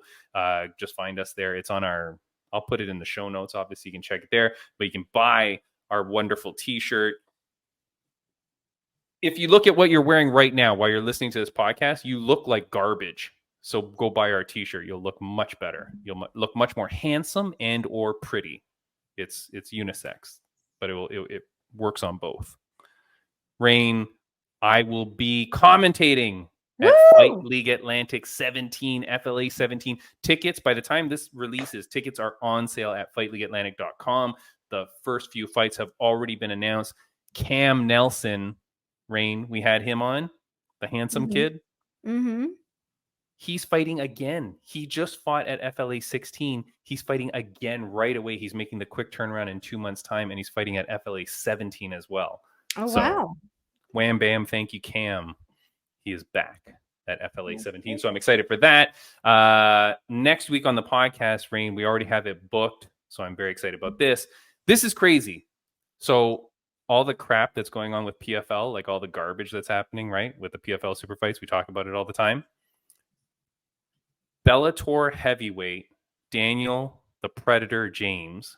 Just find us there. It's on our, I'll put it in the show notes. Obviously, you can check it there. But you can buy our wonderful t-shirt. If you look at what you're wearing right now while you're listening to this podcast, you look like garbage. So go buy our t-shirt. You'll look much better. You'll look much more handsome and or pretty. It's unisex, but it works on both. Rain, I will be commentating at Fight League Atlantic 17, FLA 17. Tickets, by the time this releases, tickets are on sale at fightleagueatlantic.com. The first few fights have already been announced. Cam Nelson, Rain, we had him on, the handsome kid. Mm-hmm. He's fighting again. He just fought at FLA 16. He's fighting again right away. He's making the quick turnaround in 2 months' time, and he's fighting at FLA 17 as well. Oh, So, wow. Wham, bam, thank you, Cam. He is back at FLA 17. So I'm excited for that. Next week on the podcast, Rain, we already have it booked. So I'm very excited about this. This is crazy. So all the crap that's going on with PFL, like all the garbage that's happening, right? With the PFL super fights, we talk about it all the time. Bellator heavyweight, Daniel the Predator James.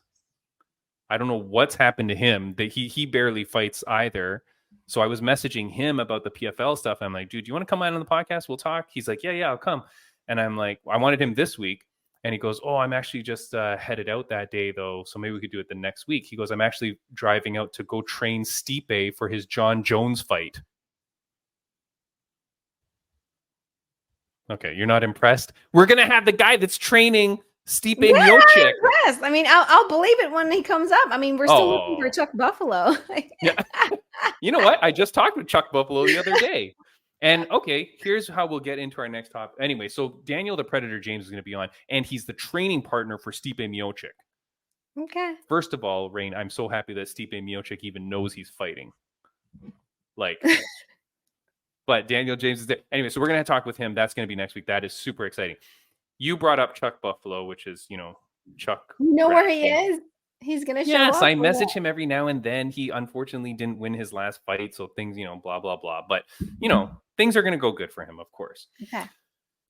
I don't know what's happened to him. That he barely fights either. So I was messaging him about the PFL stuff. I'm like, dude, do you want to come on the podcast? We'll talk. He's like, yeah, I'll come. And I'm like, I wanted him this week. And he goes, oh, I'm actually just headed out that day, though. So maybe we could do it the next week. He goes, I'm actually driving out to go train Stipe for his John Jones fight. Okay, you're not impressed? We're going to have the guy that's training Stipe Yeah, I'm Miocic. impressed. I mean, I'll believe it when he comes up. I mean, we're still looking for Chuck Buffalo. Yeah. You know what? I just talked with Chuck Buffalo the other day. And okay, here's how we'll get into our next topic. Anyway, so Daniel the Predator James is going to be on, and he's the training partner for Stipe Miocic. Okay. First of all, Rain, I'm so happy that Stipe Miocic even knows he's fighting. Like, but Daniel James is there. Anyway, so we're going to talk with him. That's going to be next week. That is super exciting. You brought up Chuck Buffalo, which is, Chuck. You know where he is? He's going to show up. Yes, I message him every now and then. He unfortunately didn't win his last fight, so things, blah, blah, blah. But, things are going to go good for him, of course. Okay.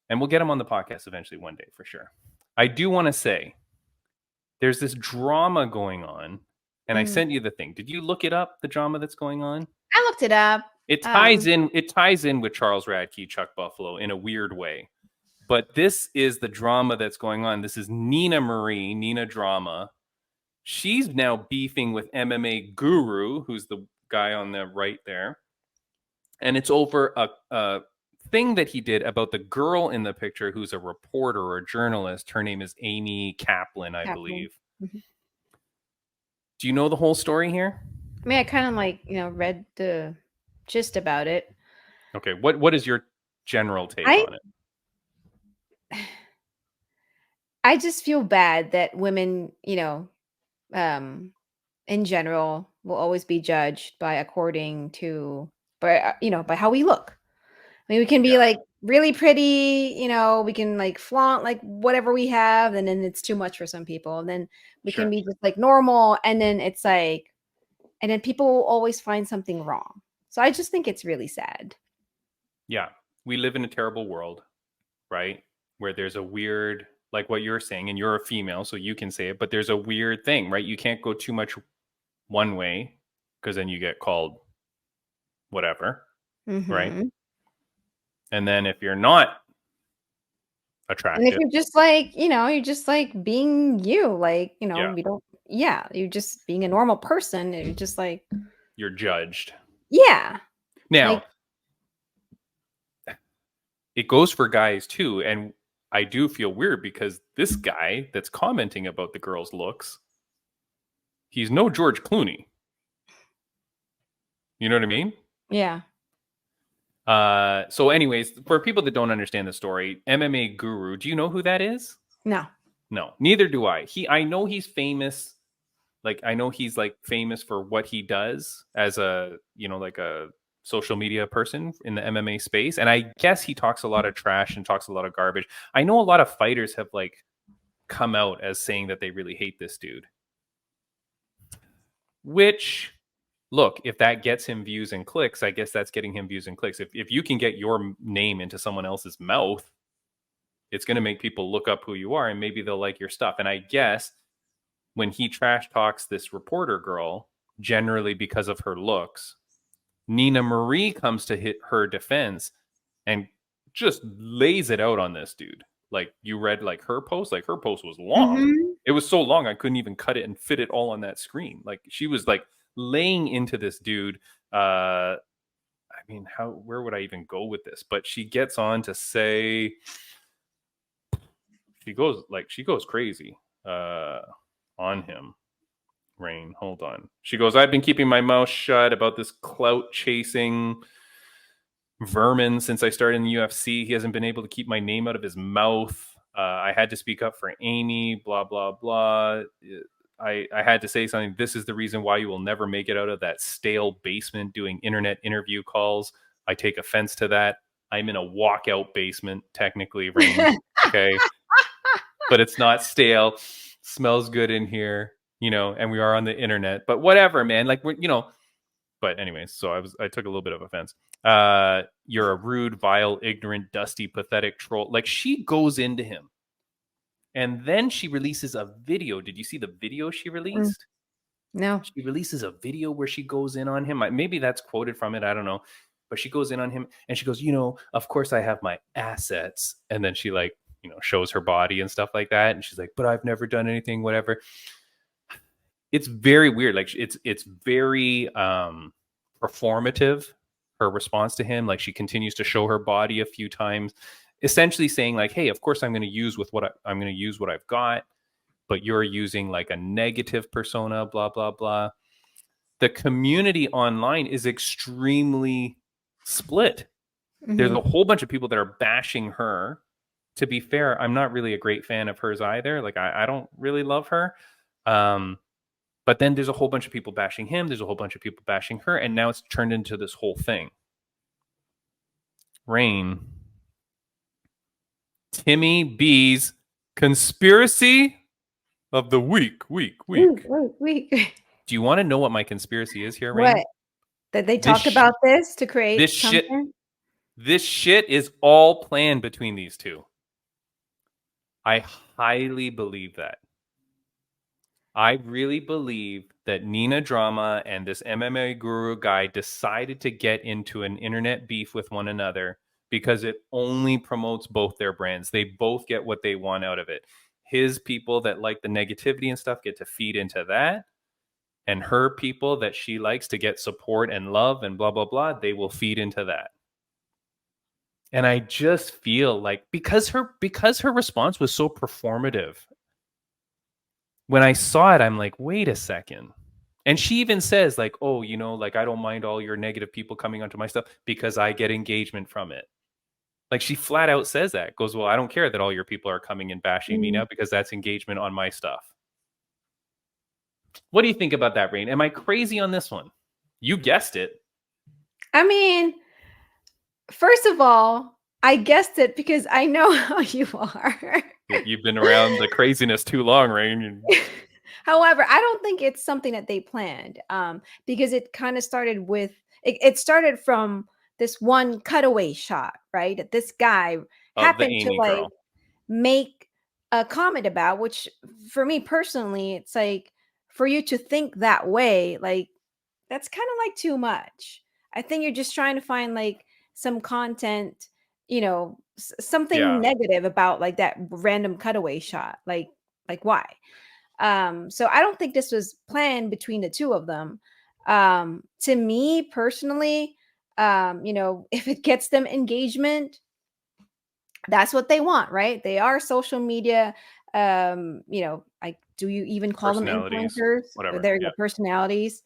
And we'll get him on the podcast eventually one day for sure. I do want to say there's this drama going on, and I sent you the thing. Did you look it up, the drama that's going on? I looked it up. It ties in with Charles Radke, Chuck Buffalo in a weird way. But this is the drama that's going on. This is Nina Drama. She's now beefing with MMA Guru, who's the guy on the right there. And it's over a thing that he did about the girl in the picture who's a reporter or a journalist. Her name is Amy Kaplan, I believe. Mm-hmm. Do you know the whole story here? I mean, I kind of read the gist about it. Okay. What is your general take on it? I just feel bad that women, in general will always be judged by how we look. I mean, we can be like really pretty, we can like flaunt like whatever we have, and then it's too much for some people. And then we can be just like normal, and then it's like, and then people will always find something wrong. So I just think it's really sad. Yeah. We live in a terrible world, right? Where there's a weird, like what you're saying, and you're a female, so you can say it, but there's a weird thing, right? You can't go too much one way because then you get called whatever, right? And then if you're not And if attractive, you're just like, you're just like being you, like, Yeah. you're just being a normal person. And you're just like, you're judged. yeah. Now, Like, it goes for guys too. And I do feel weird because this guy that's commenting about the girl's looks, he's no George Clooney. You know what I mean? yeah. So anyways, for people that don't understand the story, MMA Guru, do you know who that is? No. No, neither do I. I know he's famous. Like, I know he's like famous for what he does as a, like a social media person in the MMA space. And I guess he talks a lot of trash and talks a lot of garbage. I know a lot of fighters have like come out as saying that they really hate this dude. Which, look, if that gets him views and clicks, I guess that's getting him views and clicks. If you can get your name into someone else's mouth, it's going to make people look up who you are and maybe they'll like your stuff. And I guess when he trash talks this reporter girl, generally because of her looks, Nina Marie comes to hit her defense and just lays it out on this dude. Like, you read like her post was long. Mm-hmm. It was so long I couldn't even cut it and fit it all on that screen. Like, she was like laying into this dude. I mean, where would I even go with this? But she gets on to say, she goes crazy on him. Rain, hold on. She goes, I've been keeping my mouth shut about this clout chasing vermin since I started in the UFC. He hasn't been able to keep my name out of his mouth. I had to speak up for Amy, blah, blah, blah. I had to say something. This is the reason why you will never make it out of that stale basement doing internet interview calls. I take offense to that. I'm in a walkout basement, technically, Rain. Okay. But it's not stale. Smells good in here, and we are on the internet. But whatever, man. Like, but anyways, so I took a little bit of offense. You're a rude, vile, ignorant, dusty, pathetic troll. Like, she goes into him. And then she releases a video. Did you see the video she released? No. She releases a video where she goes in on him. Maybe that's quoted from it. I don't know. But she goes in on him and she goes, of course I have my assets. And then she like, shows her body and stuff like that. And she's like, but I've never done anything, whatever. It's very weird. Like, it's very performative, her response to him. Like, she continues to show her body a few times, essentially saying like, hey, of course I'm going to use I'm going to use what I've got, but you're using like a negative persona, blah, blah, blah. The community online is extremely split. Mm-hmm. There's a whole bunch of people that are bashing her. To be fair, I'm not really a great fan of hers either. Like, I don't really love her. But then there's a whole bunch of people bashing him. There's a whole bunch of people bashing her. And now it's turned into this whole thing. Rain. Timmy B's conspiracy of the week. Week. Do you want to know what my conspiracy is here, Rain? What? That they talked about this to create this content? shit. This shit is all planned between these two. I highly believe that. I really believe that Nina Drama and this MMA Guru guy decided to get into an internet beef with one another because it only promotes both their brands. They both get what they want out of it. His people that like the negativity and stuff get to feed into that. And her people that she likes to get support and love and blah, blah, blah, they will feed into that. And I just feel like because her response was so performative, when I saw it, I'm like, wait a second. And she even says like, oh, like, I don't mind all your negative people coming onto my stuff because I get engagement from it. Like, she flat out says that. Goes, well, I don't care that all your people are coming and bashing me now because that's engagement on my stuff. What do you think about that, Rain? Am I crazy on this one? You guessed it. I mean, first of all, I guessed it because I know how you are. You've been around the craziness too long, Rain. However, I don't think it's something that they planned because it kind of started with, it started from this one cutaway shot, right? That this guy happened to like make a comment about, which for me personally, it's like, for you to think that way, like, that's kind of like too much. I think you're just trying to find like some content something negative about like that random cutaway shot. Like why? So I don't think this was planned between the two of them. To me personally, if it gets them engagement, that's what they want, right? They are social media. Like, do you even call them Personalities, influencers? whatever. They're the personalities.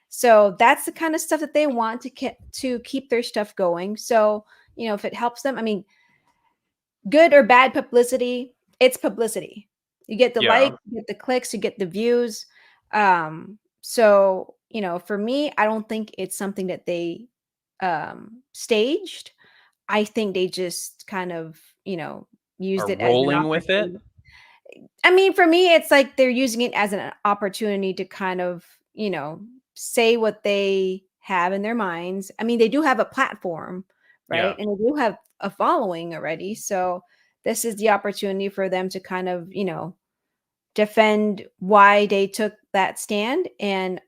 So that's the kind of stuff that they want to keep their stuff going. So, if it helps them, I mean, good or bad publicity, it's publicity. You get the likes, you get the clicks, you get the views. So, for me, I don't think it's something that they staged. I think they just kind of, used it as an rolling with it. opportunity. I mean, for me, it's like they're using it as an opportunity to kind of, say what they have in their minds. I mean, they do have a platform, right? And they do have a following already. So this is the opportunity for them to kind of, defend why they took that stand. And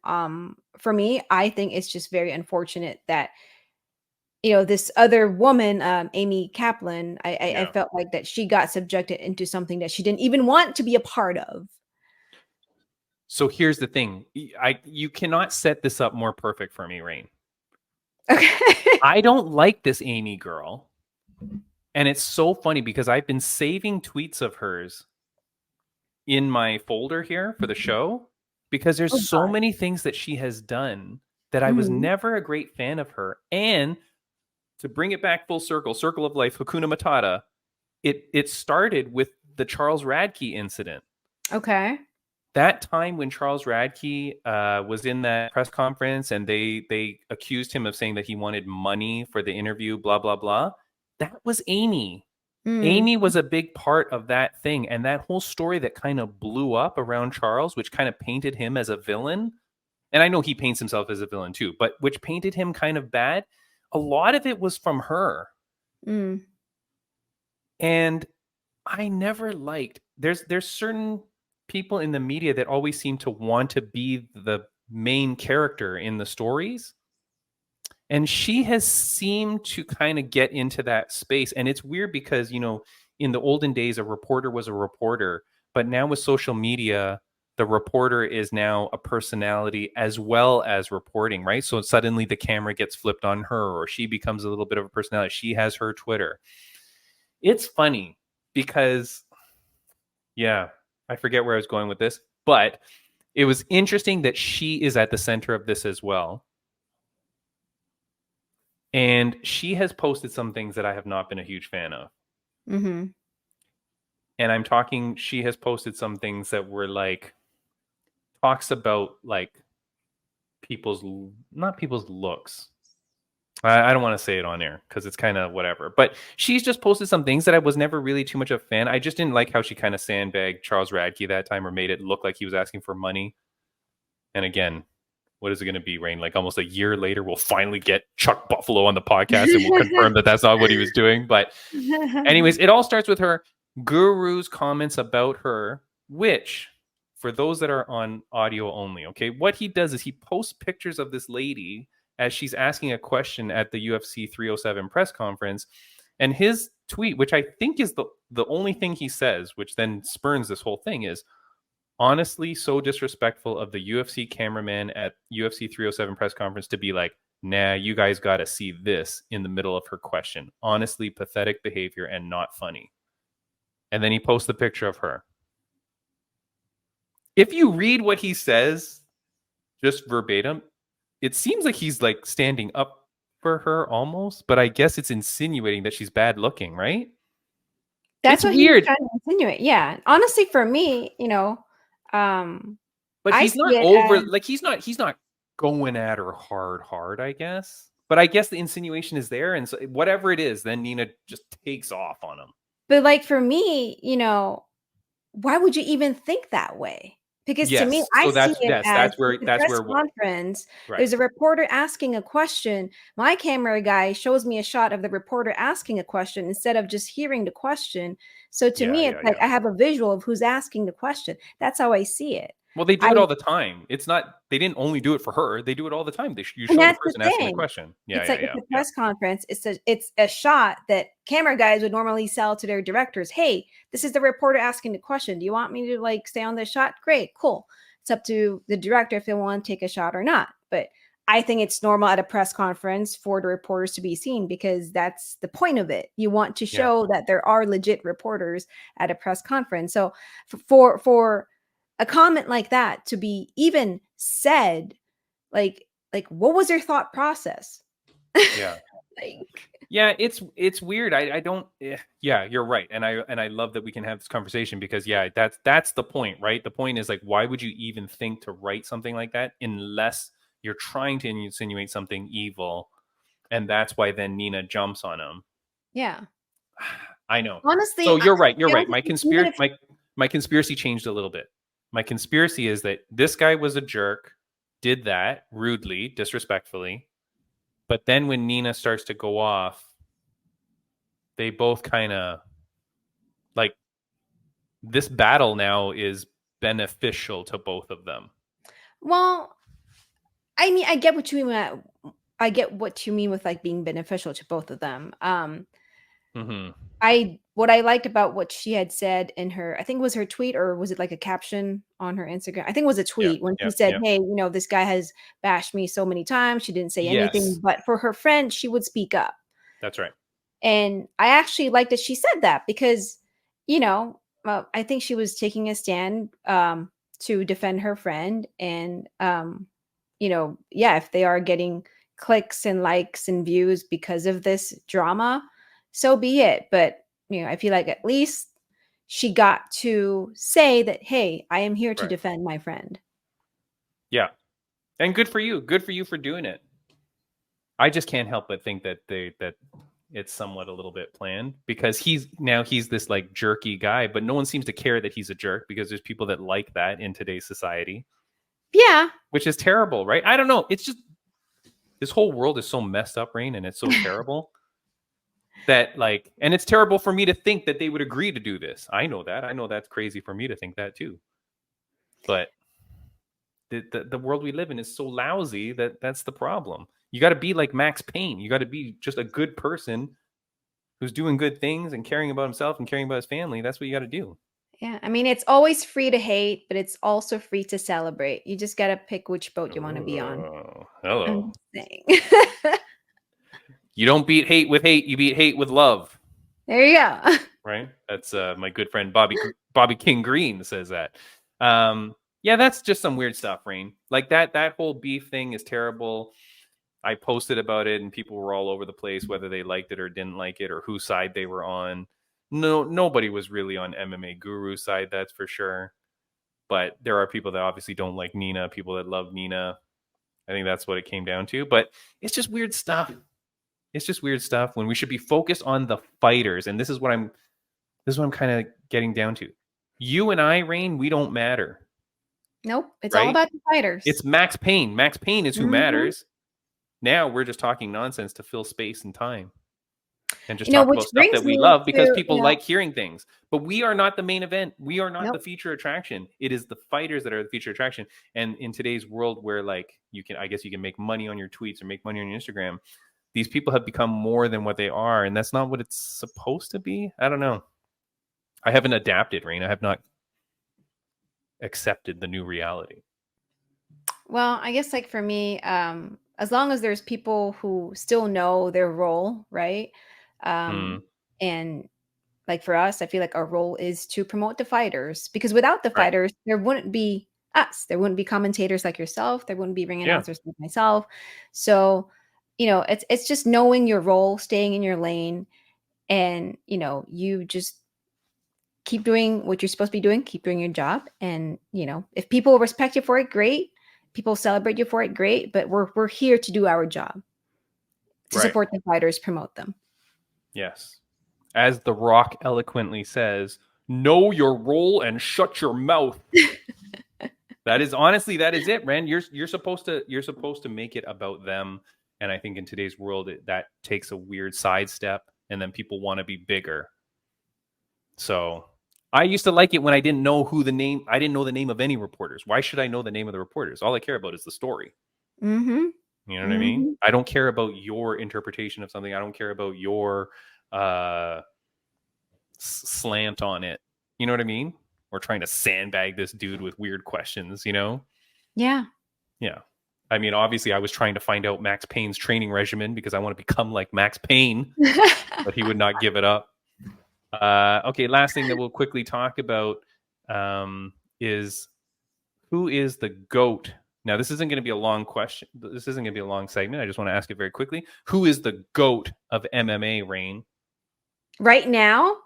for me, I think it's just very unfortunate that this other woman, Amy Kaplan, I felt like that she got subjected into something that she didn't even want to be a part of. So here's the thing. You cannot set this up more perfect for me, Rain. Okay. I don't like this Amy girl. And it's so funny because I've been saving tweets of hers in my folder here for the show because there's so many things that she has done that I was never a great fan of her. And to bring it back full circle of life, Hakuna Matata, it started with the Charles Radke incident. Okay. That time when Charles Radke was in that press conference and they accused him of saying that he wanted money for the interview, blah, blah, blah. That was Amy. Amy was a big part of that thing. And that whole story that kind of blew up around Charles, which kind of painted him as a villain. And I know he paints himself as a villain too, but which painted him kind of bad. A lot of it was from her. And I never liked, there's certain people in the media that always seem to want to be the main character in the stories. And she has seemed to kind of get into that space. And it's weird because, in the olden days, a reporter was a reporter. But now with social media, the reporter is now a personality as well as reporting, right? So suddenly the camera gets flipped on her or she becomes a little bit of a personality. She has her Twitter. It's funny because, I forget where I was going with this, but it was interesting that she is at the center of this as well. And she has posted some things that I have not been a huge fan of. And I'm talking, she has posted some things that were like, talks about like not people's looks. I don't want to say it on air because it's kind of whatever. But she's just posted some things that I was never really too much of a fan. I just didn't like how she kind of sandbagged Charles Radke that time or made it look like he was asking for money. And again, what is it going to be, Rain? Like almost a year later, we'll finally get Chuck Buffalo on the podcast and we'll confirm that that's not what he was doing. But anyways, it all starts with her Guru's comments about her, which for those that are on audio only, okay, what he does is he posts pictures of this lady as she's asking a question at the UFC 307 press conference. And his tweet, which I think is the only thing he says, which then spurns this whole thing, is honestly so disrespectful of the UFC cameraman at UFC 307 press conference to be like, nah, you guys got to see this in the middle of her question. Honestly, pathetic behavior and not funny. And then he posts the picture of her. If you read what he says, just verbatim, it seems like he's like standing up for her almost, but I guess it's insinuating that she's bad looking, right? That's what weird. He's trying to insinuate. Yeah. Honestly, for me, but he's not over like he's not going at her hard, I guess. But I guess the insinuation is there, and so whatever it is, then Nina just takes off on him. But like for me, why would you even think that way? Because to me, I see it as that's where conference. Right. There's a reporter asking a question. My camera guy shows me a shot of the reporter asking a question instead of just hearing the question. So to me, it's like I have a visual of who's asking the question. That's how I see it. Well, they do it all the time. It's not, they didn't only do it for her. They do it all the time. You And show the that's the person asking the thing. question. Yeah, It's yeah, like with yeah, the yeah. press conference, it's a shot that camera guys would normally sell to their directors. Hey, this is the reporter asking the question. Do you want me to like stay on this shot? Great, cool. It's up to the director if they want to take a shot or not. But I think it's normal at a press conference for the reporters to be seen because that's the point of it. You want to Yeah. show that there are legit reporters at a press conference. So for a comment like that to be even said, like what was your thought process? Yeah. Like, Yeah, it's weird. I don't. Yeah, you're right, and I love that we can have this conversation because that's the point, right? The point is like, why would you even think to write something like that unless you're trying to insinuate something evil, and that's why then Nina jumps on him. yeah. I know. Honestly, So you're right. You're I right. don't think even if My conspiracy changed a little bit. My conspiracy is that this guy was a jerk, did that rudely, disrespectfully. But then when Nina starts to go off, they both kind of like this battle now is beneficial to both of them. well, I mean, I get what you mean. I get what you mean with like being beneficial to both of them. Mm-hmm. What I liked about what she had said in her, I think it was her tweet or was it like a caption on her Instagram? I think it was a Yeah, tweet when yeah, she said, yeah. "Hey, this guy has bashed me so many times." She didn't say anything, Yes, but for her friend, she would speak up. that's right. And I actually like that she said that because, I think she was taking a stand to defend her friend. And, yeah, if they are getting clicks and likes and views because of this drama, so be it. But, I feel like at least she got to say that, hey, I am here to Right. defend my friend. Yeah. And good for you. Good for you for doing it. I just can't help but think that that it's somewhat a little bit planned because he's this like jerky guy, but no one seems to care that he's a jerk because there's people that like that in today's society, Yeah. which is terrible, right? I don't know. It's just this whole world is so messed up, Rain, and it's so terrible that like, and it's terrible for me to think that they would agree to do this. I know that. I know that's crazy for me to think that too. But the world we live in is so lousy that's the problem. You got to be like Max Payne. You got to be just a good person who's doing good things and caring about himself and caring about his family. That's what you got to do. Yeah. I mean, it's always free to hate, but it's also free to celebrate. You just got to pick which boat you want to be on. Oh, hello. I'm saying. You don't beat hate with hate. You beat hate with love. There you go. Right. That's my good friend Bobby King Green says that. Yeah, that's just some weird stuff, Rain. Like that whole beef thing is terrible. I posted about it and people were all over the place, whether they liked it or didn't like it or whose side they were on. No, nobody was really on MMA Guru's side, that's for sure. But there are people that obviously don't like Nina, people that love Nina. I think that's what it came down to. But it's just weird stuff. It's just weird stuff when we should be focused on the fighters. And this is what I'm kind of getting down to. You and I, Rain, we don't matter. Nope. It's all right? about the fighters. It's Max Payne. Max Payne is who matters. Now we're just talking nonsense to fill space and time. And just talk about stuff that we love because people like hearing things. But we are not the main event. We are not the feature attraction. It is the fighters that are the feature attraction. And in today's world where like I guess you can make money on your tweets or make money on your Instagram, these people have become more than what they are. And that's not what it's supposed to be. I don't know. I haven't adapted, Rain. I have not accepted the new reality. Well, I guess like for me, as long as there's people who still know their role, right? And like for us, I feel like our role is to promote the fighters because without the fighters, there wouldn't be us. There wouldn't be commentators like yourself. There wouldn't be ring announcers like myself. So, it's just knowing your role, staying in your lane, and you just keep doing what you're supposed to be doing, keep doing your job. And, if people respect you for it, great. People celebrate you for it, great. But we're here to do our job, to support the fighters, promote them. Yes. As The Rock eloquently says, know your role and shut your mouth. That is it, Ren. You're supposed to make it about them. And I think in today's world, that takes a weird sidestep, and then people want to be bigger. So I used to like it when I didn't know I didn't know the name of any reporters. Why should I know the name of the reporters? All I care about is the story. Mm-hmm. You know what I mean? I don't care about your interpretation of something. I don't care about your slant on it. You know what I mean? Or trying to sandbag this dude with weird questions, you know? Yeah. Yeah. I mean, obviously, I was trying to find out Max Payne's training regimen because I want to become like Max Payne, but he would not give it up. Okay, last thing that we'll quickly talk about is who is the GOAT? Now, this isn't going to be a long question. This isn't going to be a long segment. I just want to ask it very quickly. Who is the GOAT of MMA, Rain? Right now?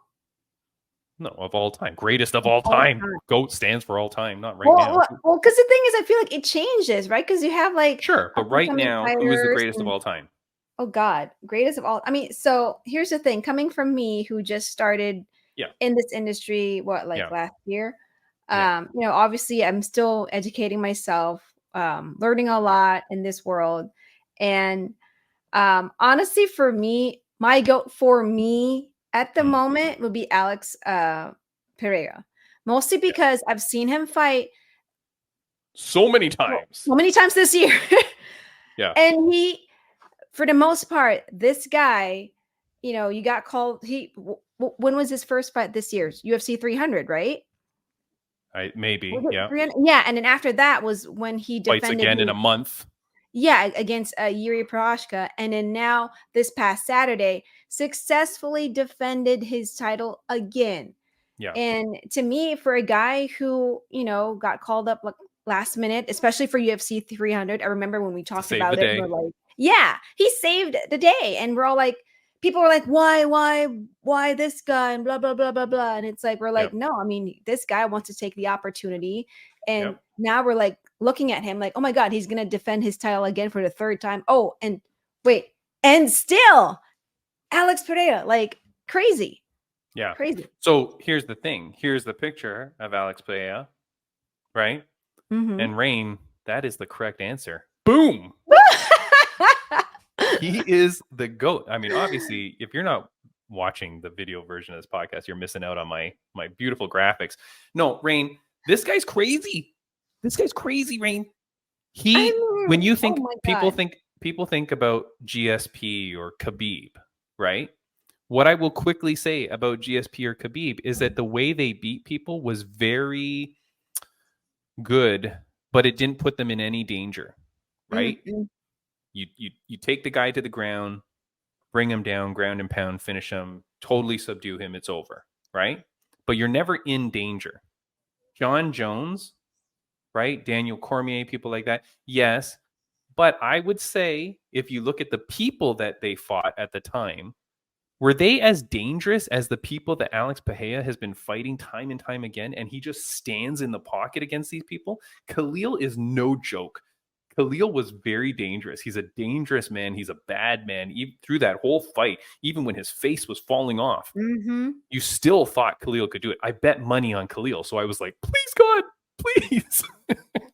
No, of all time. Greatest of all time. GOAT stands for all time, not right now. Well, because the thing is, I feel like it changes, right? Because you have like sure, but right now, who is the greatest of all time? Oh God, greatest of all. I mean, so here's the thing. Coming from me, who just started in this industry, last year? Obviously, I'm still educating myself, learning a lot in this world, and honestly, for me, my GOAT for me at the moment would be Alex Pereira, mostly because I've seen him fight so many times this year. Yeah, and he, for the most part, this guy, you got called. When was his first fight this year? UFC 300, right? Maybe, yeah. Yeah, and then after that was when he defended fights again in a month. Yeah, against Yuri Prochazka, and then now this past Saturday successfully defended his title again. Yeah, and to me, for a guy who got called up last minute, especially for UFC 300, I remember when we talked about it. We're like, yeah, he saved the day, and we're all like, people are like, why this guy, and blah blah blah blah blah, and it's like we're like, no, I mean, this guy wants to take the opportunity, and now we're like looking at him like, oh my God, he's gonna defend his title again for the third time. Oh, and wait, and still Alex Pereira, like crazy. Yeah. Crazy. So here's the thing. Here's the picture of Alex Pereira, right? And Rain, that is the correct answer. Boom. He is the GOAT. I mean, obviously, if you're not watching the video version of this podcast, you're missing out on my beautiful graphics. No, Rain, this guy's crazy. This guy's crazy, Rain. When you think people think about GSP or Khabib, right? What I will quickly say about GSP or Khabib is that the way they beat people was very good, but it didn't put them in any danger, right? You take the guy to the ground, bring him down, ground and pound, finish him, totally subdue him, it's over, right? But you're never in danger. John Jones, right? Daniel Cormier, people like that, yes. But I would say if you look at the people that they fought at the time, were they as dangerous as the people that Alex Pereira has been fighting time and time again, and he just stands in the pocket against these people? Khalil is no joke. Khalil was very dangerous. He's a dangerous man. He's a bad man. Even through that whole fight, even when his face was falling off, you still thought Khalil could do it. I bet money on Khalil. So I was like, please, God, please.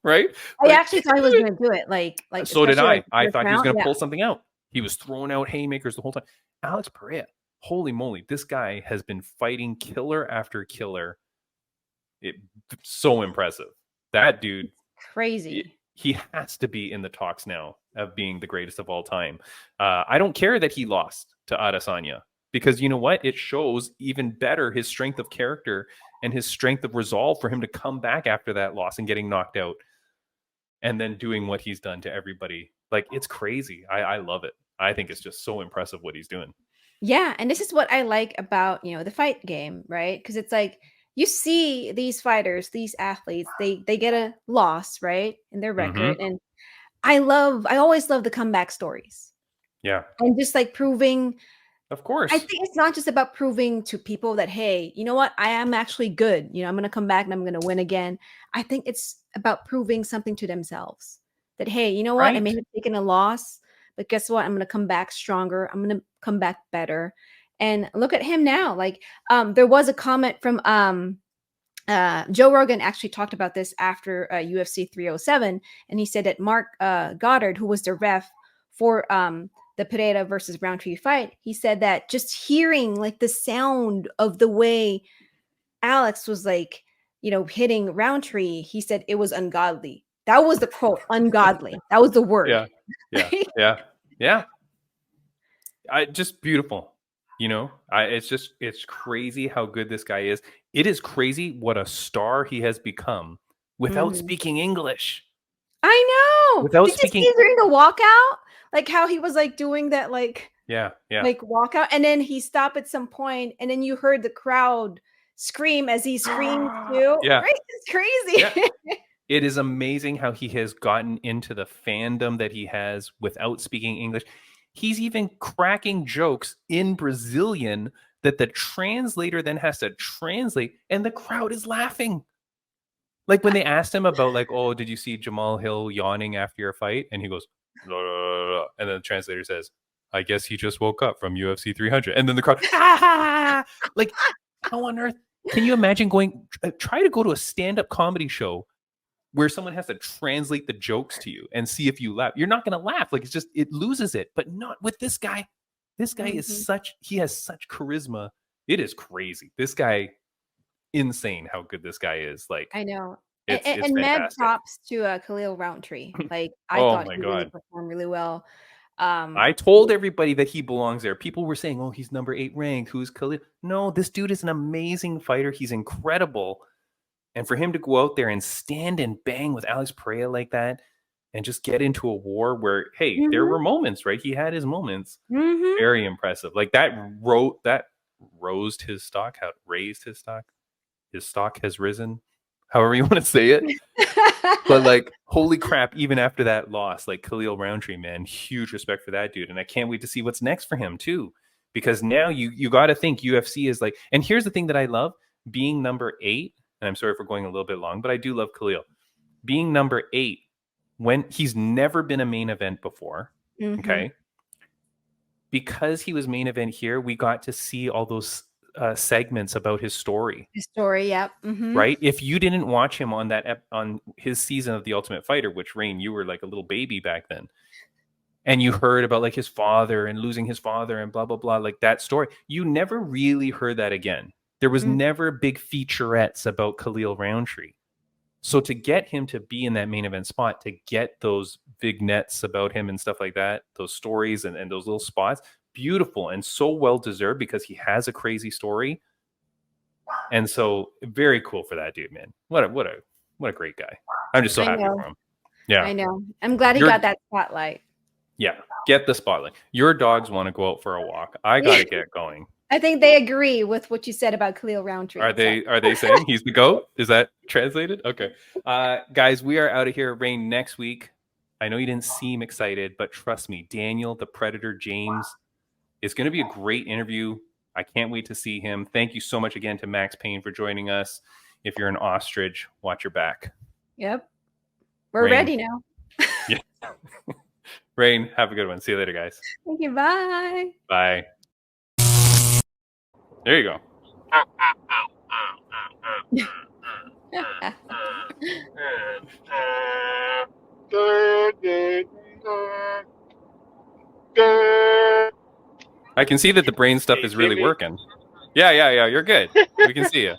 Right? I actually thought he was going to do it. Like so did I. I thought he was going to pull something out. He was throwing out haymakers the whole time. Alex Pereira, holy moly, this guy has been fighting killer after killer. So impressive. That dude, crazy. He has to be in the talks now of being the greatest of all time. I don't care that he lost to Adesanya, because you know what? It shows even better his strength of character and his strength of resolve for him to come back after that loss and getting knocked out and then doing what he's done to everybody. Like, it's crazy. I love it. I think it's just so impressive what he's doing. Yeah. And this is what I like about, the fight game, right? Because it's like, you see these fighters, these athletes, they get a loss, right, in their record. And I always love the comeback stories. Yeah. And just like proving, of course, I think it's not just about proving to people that, hey, you know what, I am actually good. I'm going to come back and I'm going to win again. I think it's about proving something to themselves that, hey, you know what, I may have taken a loss, but guess what? I'm going to come back stronger. I'm going to come back better. And look at him now. Like, there was a comment from Joe Rogan actually talked about this after UFC 307. And he said that Mark Goddard, who was the ref for the Pereira versus Roundtree fight, he said that just hearing like the sound of the way Alex was like, hitting Roundtree, he said it was ungodly. That was the quote, ungodly. That was the word. Yeah. Just beautiful. It's crazy how good this guy is. It is crazy what a star he has become without speaking English. I know. Without Did speaking, you see during the walkout, like how he was like doing that, like walkout, and then he stopped at some point, and then you heard the crowd scream as he screamed too. Yeah. Right? It's crazy. Yeah. It is amazing how he has gotten into the fandom that he has without speaking English. He's even cracking jokes in Brazilian that the translator then has to translate, and the crowd is laughing. Like when they asked him about, like, oh, did you see Jamal Hill yawning after your fight? And he goes, "Blah, blah, blah, blah." And then the translator says, I guess he just woke up from UFC 300. And then the crowd, like, how on earth can you imagine try to go to a stand-up comedy show where someone has to translate the jokes to you and see if you laugh? You're not going to laugh. Like, it loses it, but not with this guy. This guy he has such charisma. It is crazy. This guy, insane how good this guy is. Like, I know. It's And mad fantastic. props to Khalil Roundtree. Like, I Oh thought my he God. really performed really well. I told everybody that he belongs there. People were saying, oh, he's number 8 ranked. Who's Khalil? No, this dude is an amazing fighter. He's incredible. And for him to go out there and stand and bang with Alex Pereira like that and just get into a war where, hey, there were moments, right? He had his moments. Very impressive. Like that rose his stock, raised his stock. His stock has risen, however you want to say it. But like, holy crap, even after that loss, like Khalil Roundtree, man, huge respect for that dude. And I can't wait to see what's next for him too. Because now you got to think UFC is like, and here's the thing that I love, being number 8, and I'm sorry for going a little bit long, but I do love Khalil. Being number 8, when he's never been a main event before, okay? Because he was main event here, we got to see all those segments about his story. Yep. Right? If you didn't watch him on on his season of The Ultimate Fighter, which, Rain, you were like a little baby back then, and you heard about like his father and losing his father and blah, blah, blah, like that story, you never really heard that again. There was never big featurettes about Khalil Roundtree. So to get him to be in that main event spot, to get those vignettes about him and stuff like that, those stories and those little spots, beautiful and so well deserved because he has a crazy story. And so very cool for that dude, man. What a great guy. I'm just so happy for him. Yeah. I know. I'm glad he got that spotlight. Yeah. Get the spotlight. Your dogs want to go out for a walk. I got to get going. I think they agree with what you said about Khalil Roundtree. Are they saying he's the GOAT? Is that translated? Okay. Guys, we are out of here. Rain, next week. I know you didn't seem excited, but trust me, Daniel, the Predator James, is going to be a great interview. I can't wait to see him. Thank you so much again to Max Payne for joining us. If you're an ostrich, watch your back. Yep. We're ready now. Yeah. Rain, have a good one. See you later, guys. Thank you. Bye. Bye. There you go. I can see that the brain stuff is really working. Yeah. You're good. We can see you.